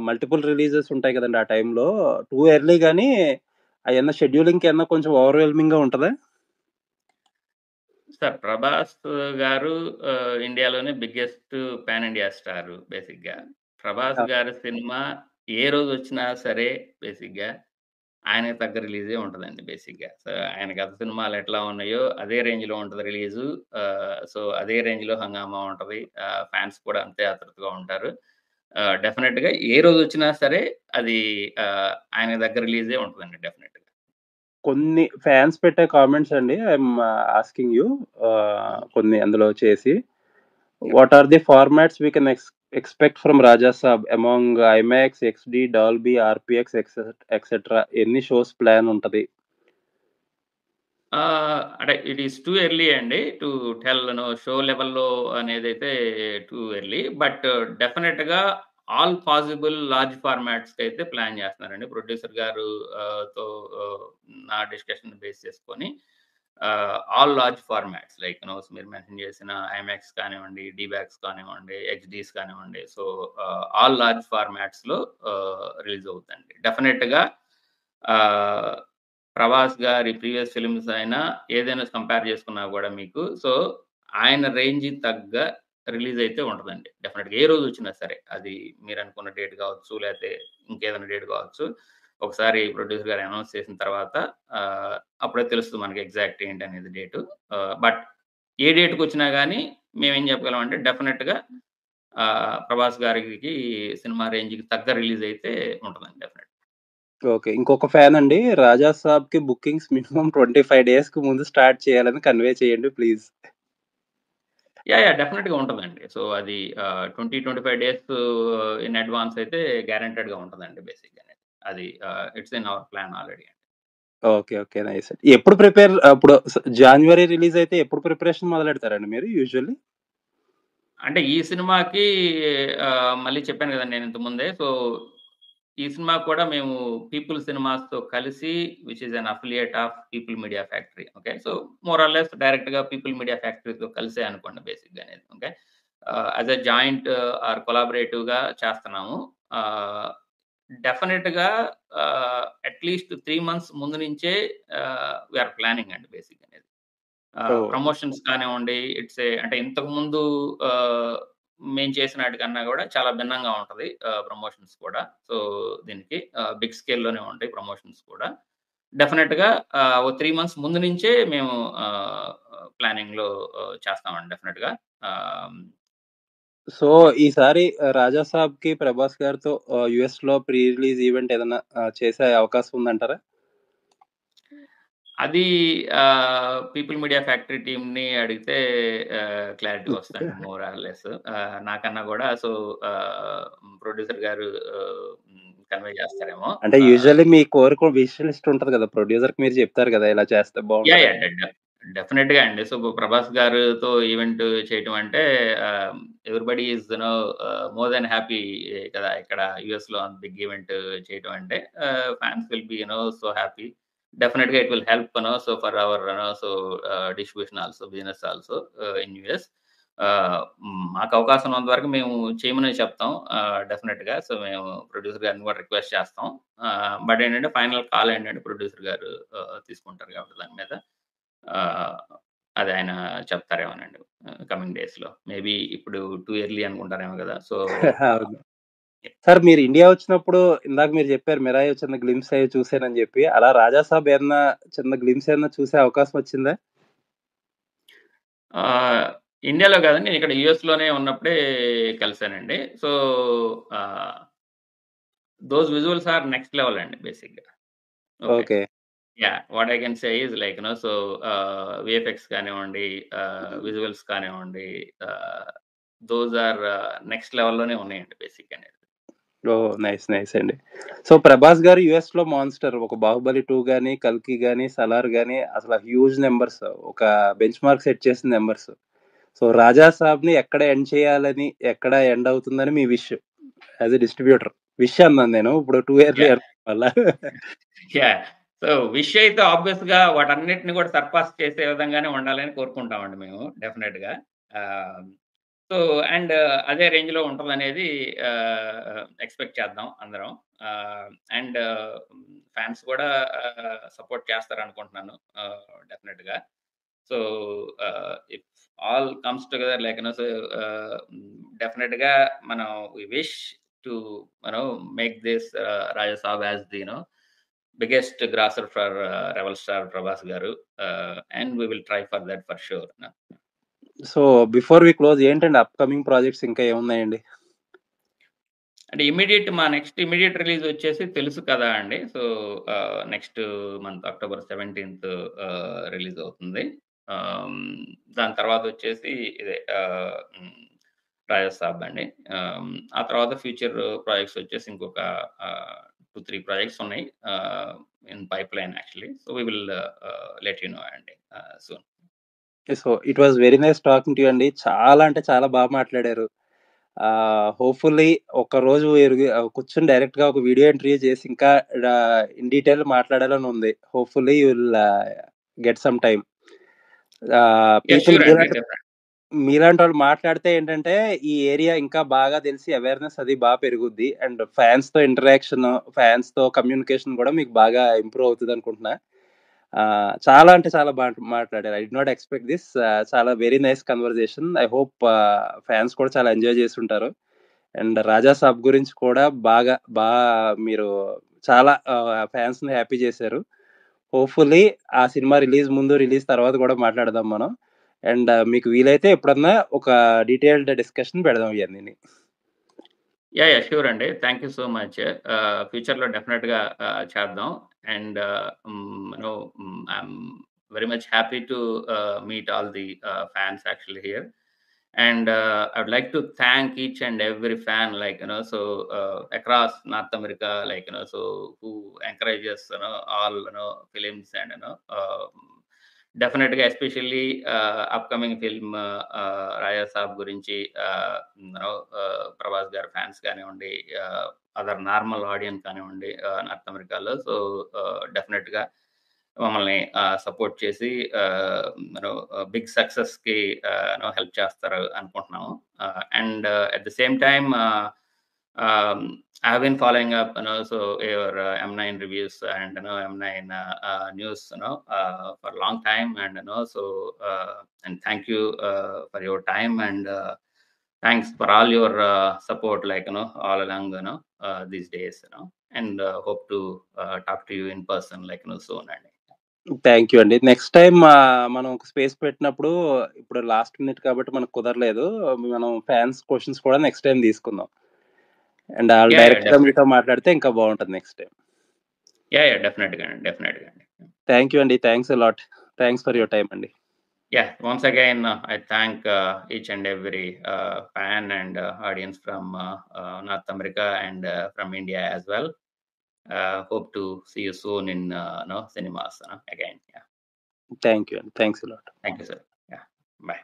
మల్టిపుల్ రిలీజెస్ ఉంటాయి కదండీ ఆ టైంలో. టూ ఎర్లీ గానీ అయన్నా షెడ్యూలింగ్‌కి ఏమన్నా కొంచెం ఓవర్‌వెల్మింగ్‌గా ఉంటదా? సార్ 'ప్రభాస్' గారు ఇండియాలోనే బిగ్గెస్ట్ పాన్ ఇండియా స్టారు బేసిక్‌గా. 'ప్రభాస్' ఆ! గారి సినిమా ఏ రోజొచ్చినా సరే బేసిక్‌గా ఆయనకి తగ్గ రిలీజే ఉంటదండి బేసిక్‌గా. సో, ఆయన గత సినిమాలు ఎట్లా ఉన్నాయో అదే రేంజ్‌లో ఉంటది రిలీజు. సో, అదే రేంజ్‌లో హంగామా ఉంటది. ఫాన్స్ కూడా అంతే ఆతృతగా ఉంటారు. డెఫినెట్‌గా ఏ రోజొచ్చినా సరే అది ఆయనకి దగ్గర రిలీజే ఉంటదండి డెఫినెట్‌గా. కొన్ని ఫ్యాన్స్ పెట్టే కామెంట్స్ అండి. ఐయామ్ ఆస్కింగ్ యూ కొన్ని అందులో చేసి yeah! What are the formats we can expect from 'Rajasaab' among IMAX, XD, Dolby, RPX etcetera ఎన్ని షోస్ ప్లాన్ ఉంటది? అంటే ఇట్ ఈస్ టూ ఎర్లీ అండి. టు టెల్ షో లెవెల్‌లో అనేదైతే టూ ఎర్లీ. బట్ డెఫినిట్‌గా ఆల్ పాసిబుల్ లార్జ్ ఫార్మాట్స్‌కైతే ప్లాన్ చేస్తున్నారండి. Producer గారు తో ఆహ్, నా డిస్కషన్ బేస్ చేసుకొని ఆల్ లార్జ్ ఫార్మాట్స్ లైక్ మీరు మెన్షన్ చేసిన ఐమాక్స్ కానివ్వండి, డీబాక్స్ కానివ్వండి, హెచ్‌డీస్ కానివ్వండి. So, all large ఫార్మాట్స్‌లో release అవుద్దండి. డెఫినిట్‌గా ఆహ్ 'ప్రభాస్' గారి ప్రీవియస్ ఫిల్మ్స్ అయినా ఏదైనా కంపేర్ చేసుకున్నా గూడా మీకు సో, ఆయన రేంజ్‌కి తగ్గ రిలీజ్ అయితే ఉంటదండి. డెఫినిట్‌గా ఏ రోజొచ్చినా సరే. అది మీరనుకున్న డేట్ కావచ్చు, లేతే ఇంకేదైనా డేట్ కావచ్చు. ఒకసారి ప్రొడ్యూసర్ గారు అనౌన్స్ చేసిన తర్వాత ఆహ్, అప్పుడే తెలుస్తది మనకి ఎగ్జాక్ట్ ఏంటనేది డేటు. బట్ ఏ డేట్‌కొచ్చినా గానీ మేమేం చెప్పగలమంటే డెఫినిట్‌గా 'ప్రభాస్' గారికి సినిమా రేంజ్‌కి తగ్గ రిలీజ్ అయితే ఉంటదండి డెఫినిట్‌గా. ఓకే. ఇంకొక ఫ్యాన్ అండి 'రాజాసాబ్‌కి బుకింగ్స్ మినిమమ్ 25 డేస్‌కి ముందు స్టార్ట్ చేయాలని కన్వే చేయండి ప్లీజ్.' యాహ్! డెఫినిట్‌గా ఉంటదండి. సో, అది 20, 25 డేస్ ఇన్ అడ్వాన్స్ అయితే గ్యారంటెడ్‌గా ఉంటదండి బేసిక్‌గానే. అది it's in our plan already. Okay. Okay. Nice. ఎప్పుడు ఇప్పుడు జాన్యువరి రిలీజ్ అయితే ఎప్పుడు ప్రిపరేషన్ మొదలెడతారండి మీరు యూజువల్లీ? అంటే ఈ సినిమాకి మళ్ళీ చెప్పాను గదండీ నేను ఇంతకు ముందే. సో, ఈ సినిమా కూడా మేము పీపుల్ సినిమాస్‌తో కలిసి which is an affiliate of People media Factory. Okay. So, more or less డైరెక్ట్‌గా పీపుల్ మీడియా ఫ్యాక్టరీతో కలిసే అనుకోండి బేసిక్‌గా అనేది. Okay. As a joint or కొలాబరేటివ్‌గా చేస్తున్నాము. ఆహ్, డెఫినిట్‌గా అట్‌లీస్ట్ 3 మంత్స్ ముందు నుంచే వి ఆర్ ప్లానింగ్ అండి బేసిక్‌గా అనేది. ఓహ్! ప్రమోషన్స్ కానివ్వండి, అంటే ఇంతకుముందు మేము చేసినాటికన్నా గూడా చాలా భిన్నంగా ఉంటది ప్రమోషన్స్ కూడా. సో, దీనికి బిగ్ స్కేల్‌లోనే ఉంటాయి ప్రమోషన్స్ కూడా. డెఫినిట్‌గా ఓ 3 మంత్స్ ముందు నుంచే మేము ఆహ్, ప్లానింగ్‌లో చేస్తామండి డెఫినిట్‌గా. ఆహ్, సో, ఈసారి 'రాజాసాబ్‌కి' 'ప్రభాస్' గారితో యూఎస్‌లో ప్రీ రిలీజ్ ఈవెంట్ ఏదన్నా చేసే అవకాశం ఉందంటారా? అది పీపుల్ మీడియా ఫ్యాక్టరీ టీమ్‌ని అడిగితే క్లారిటీ వస్తదండి మోర్ ఆర్ లెస్. నాకన్నా గూడా సో, ప్రొడ్యూసర్ గారు కన్వే చేస్తారేమో. అంటే ఆహ్ యూజువల్లీ మీ కోరిక విష్ లిస్ట్ ఉంటది కదా! ప్రొడ్యూసర్‌కి మీరు చెప్తారు కదా! ఇలా చేస్తే యాహ్! బావుంటదని. యాహ్! డెఫినిట్‌గా అండి. సో, 'ప్రభాస్' గారితో ఈవెంట్ చేయటం అంటే everybody is more than happy కదా! ఇక్కడ యూఎస్‌లో అంత బిగ్ ఈవెంట్ చేయటం అంటే fans will be so happy. డెఫినిట్‌గా it will help so for our distribution also, business also in US. మాకు అవకాశం ఉన్నంత వరకు మేము చేయమనే చెప్తాం. డెఫినిట్‌గా. సో, మేము ప్రొడ్యూసర్ గారిని కూడా రిక్వెస్ట్ చేస్తాం. బట్ ఏంటంటే ఫైనల్ కాల్ ఏంటంటే ప్రొడ్యూసర్ గారు తీసుకుంటారు కాబట్టి దాని మీద. ఆహ్, అది ఆయన చెప్తారేమోనండి. కమింగ్ డేస్‌లో. మేబీ ఇప్పుడు టూ ఎర్లీ అనుకుంటారేమో గదా! సో, ఆహ్, అవును. సార్ మీరు ఇండియా వచ్చినప్పుడు ఇందాక మీరు చెప్పారు 'మిరాయి' చిన్న గ్లింప్స్ అయి చూసానని చెప్పి. అలా 'రాజాసాబ్' ఏమన్నా చిన్న గ్లింప్స్ ఏమన్నా చూసే అవకాశం వచ్చిందా? ఆహ్, ఇండియాలో కాదండి. నేను ఇక్కడ యూఎస్‌లోనే ఉన్నప్పుడే కలిసానండి. So, ah, those visuals are next level అండి బేసిక్‌గా. Okay. Okay. Yeah! What I can say is like so, VFX కానివ్వండి, విజువల్స్ కానివ్వండి, ఆహ్, దోస్ ఆర్ నెక్స్ట్ లెవెల్‌లోనే ఉన్నాయండి బేసిక్‌గా అనేది. ఓహ్! నైస్. నైస్ అండి. సో, 'ప్రభాస్' గారు యూఎస్‌లో మాన్స్టర్. ఒక 'బాహుబలి 2' గాని, 'కల్కి' గాని, 'సలార్' గాని అసల హ్యూజ్ నంబర్స్. ఒక బెంచ్ మార్క్ సెట్ చేసిన నంబర్స్. సో, 'రాజా సాబ్‌ని' ఎక్కడ ఎండ్ చేయాలని, ఎక్కడ ఎండ్ అవుతుందని మీ wish as a distributor. Wish అన్నాను నేను. ఇప్పుడు 2 ఇయర్లీ యాహ్! వల్ల. యాహ్! సో విష్ అయితే ఆబ్వియస్‌గా వాటన్నిటిని కూడా సర్పాస్ చేసే విధంగానే ఉండాలని కోరుకుంటామండి మేము డెఫినిట్‌గా. ఆహ్, సో అండ్ అదే రేంజ్‌లో ఉంటదనేది ఎక్స్‌పెక్ట్ చేద్దాం అందరం. అండ్ ఫ్యాన్స్ కూడా సపోర్ట్ చేస్తారనుకుంటున్నాను డెఫినిట్‌గా. So if all comes together like so డెఫినిట్‌గా మనం we wish to make this Rajasaab as the biggest grosser for Rebel Star Prabhas garu, and we will try for that for sure. So before we close ఏంటండి upcoming projects ఇంకా ఏమున్నాయండి? అంటే మా next immediate release వచ్చేసి తెలుసు కదా అండి. So next month October 17th release అవుతుంది. దాని తర్వాత వచ్చేసి ఇదే రాజసాబ్ అండి. ఆ తర్వాత ఫ్యూచర్ ప్రాజెక్ట్స్ వచ్చేసి ఇంకొక 2-3 ప్రాజెక్ట్స్ ఉన్నాయి in pipeline actually. So we will let you know అండి soon. So it was very nice talking to you అండి. చాలా అంటే చాలా బాగా మాట్లాడారు. హోప్‌ఫుల్లీ ఒకరోజు కూర్చొని డైరెక్ట్‌గా ఒక వీడియో ఇంటర్వ్యూ చేసి ఇంకా ఇన్ డీటెయిల్ మాట్లాడాలని ఉంది. Hopefully you will get some time. People మీలాంటి వాళ్ళు మాట్లాడితే ఏంటంటే ఈ ఏరియా ఇంకా బాగా తెలిసి అవేర్నెస్ అది బాగా పెరుగుద్ది. అండ్ ఫ్యాన్స్‌తో ఇంటరాక్షన్, ఫ్యాన్స్‌తో కమ్యూనికేషన్ కూడా మీకు బాగా ఇంప్రూవ్ అవుతుంది అనుకుంటున్నా. చాలా అంటే చాలా బాగా మాట్లాడారు. I did not expect this. చాలా very nice conversation. I hope fans కూడా చాలా ఎంజాయ్ చేస్తుంటారు. అండ్ రాజా సాబ్ గురించి కూడా బాగా మీరు చాలా ఫ్యాన్స్‌ని హ్యాపీ చేశారు. హోప్‌ఫుల్లీ ఆ సినిమా రిలీజ్ ముందు, రిలీజ్ తర్వాత కూడా మాట్లాడదాం మనం. అండ్ మీకు వీలైతే ఎప్పుడన్నా ఒక డీటెయిల్డ్ డిస్కషన్ పెడదాం ఇవన్నీ. షూర్ అండి. Thank you so much. ఫ్యూచర్‌లో డెఫినిట్‌గా చేద్దాం. And I'm very much happy to meet all the fans actually here. And I would like to thank each and every fan, across North America, so who encourages, all, films and, definitely, especially upcoming film, Raya Saab gurinchi, Prabhas gar fans కానివ్వండి, other normal audience కానివ్వండి north అమెరికాలో. So డెఫినెట్‌గా మమ్మల్ని support చేసి big సక్సెస్‌కి help చేస్తారు అనుకుంటున్నాము. And at the same time I have been following up, so your M9 reviews and M9 news, for a long time, and so and thank you for your time, and thanks for all your support, all along, these days, and hope to talk to you in person, soon. And thank you అండి. Next time మనం space పెట్టినప్పుడు ఇప్పుడు last minute కాబట్టి మనకు కుదరలేదు. మనం fans questions కూడా next time తీసుకుందాం. అండ్ వాళ్ళు డైరెక్ట్‌గా మీతో మాట్లాడితే ఇంకా బాగుంటుంది నెక్స్ట్ టైం. డెఫినెట్‌గా. థ్యాంక్ యూ అండి. Thanks a lot. Thanks for your time అండి. Once again, I thank each and every fan and audience from North America and from India as well. Hope to see you soon in cinemas again. Thank you. Thanks a lot. Thank you, sir. Bye.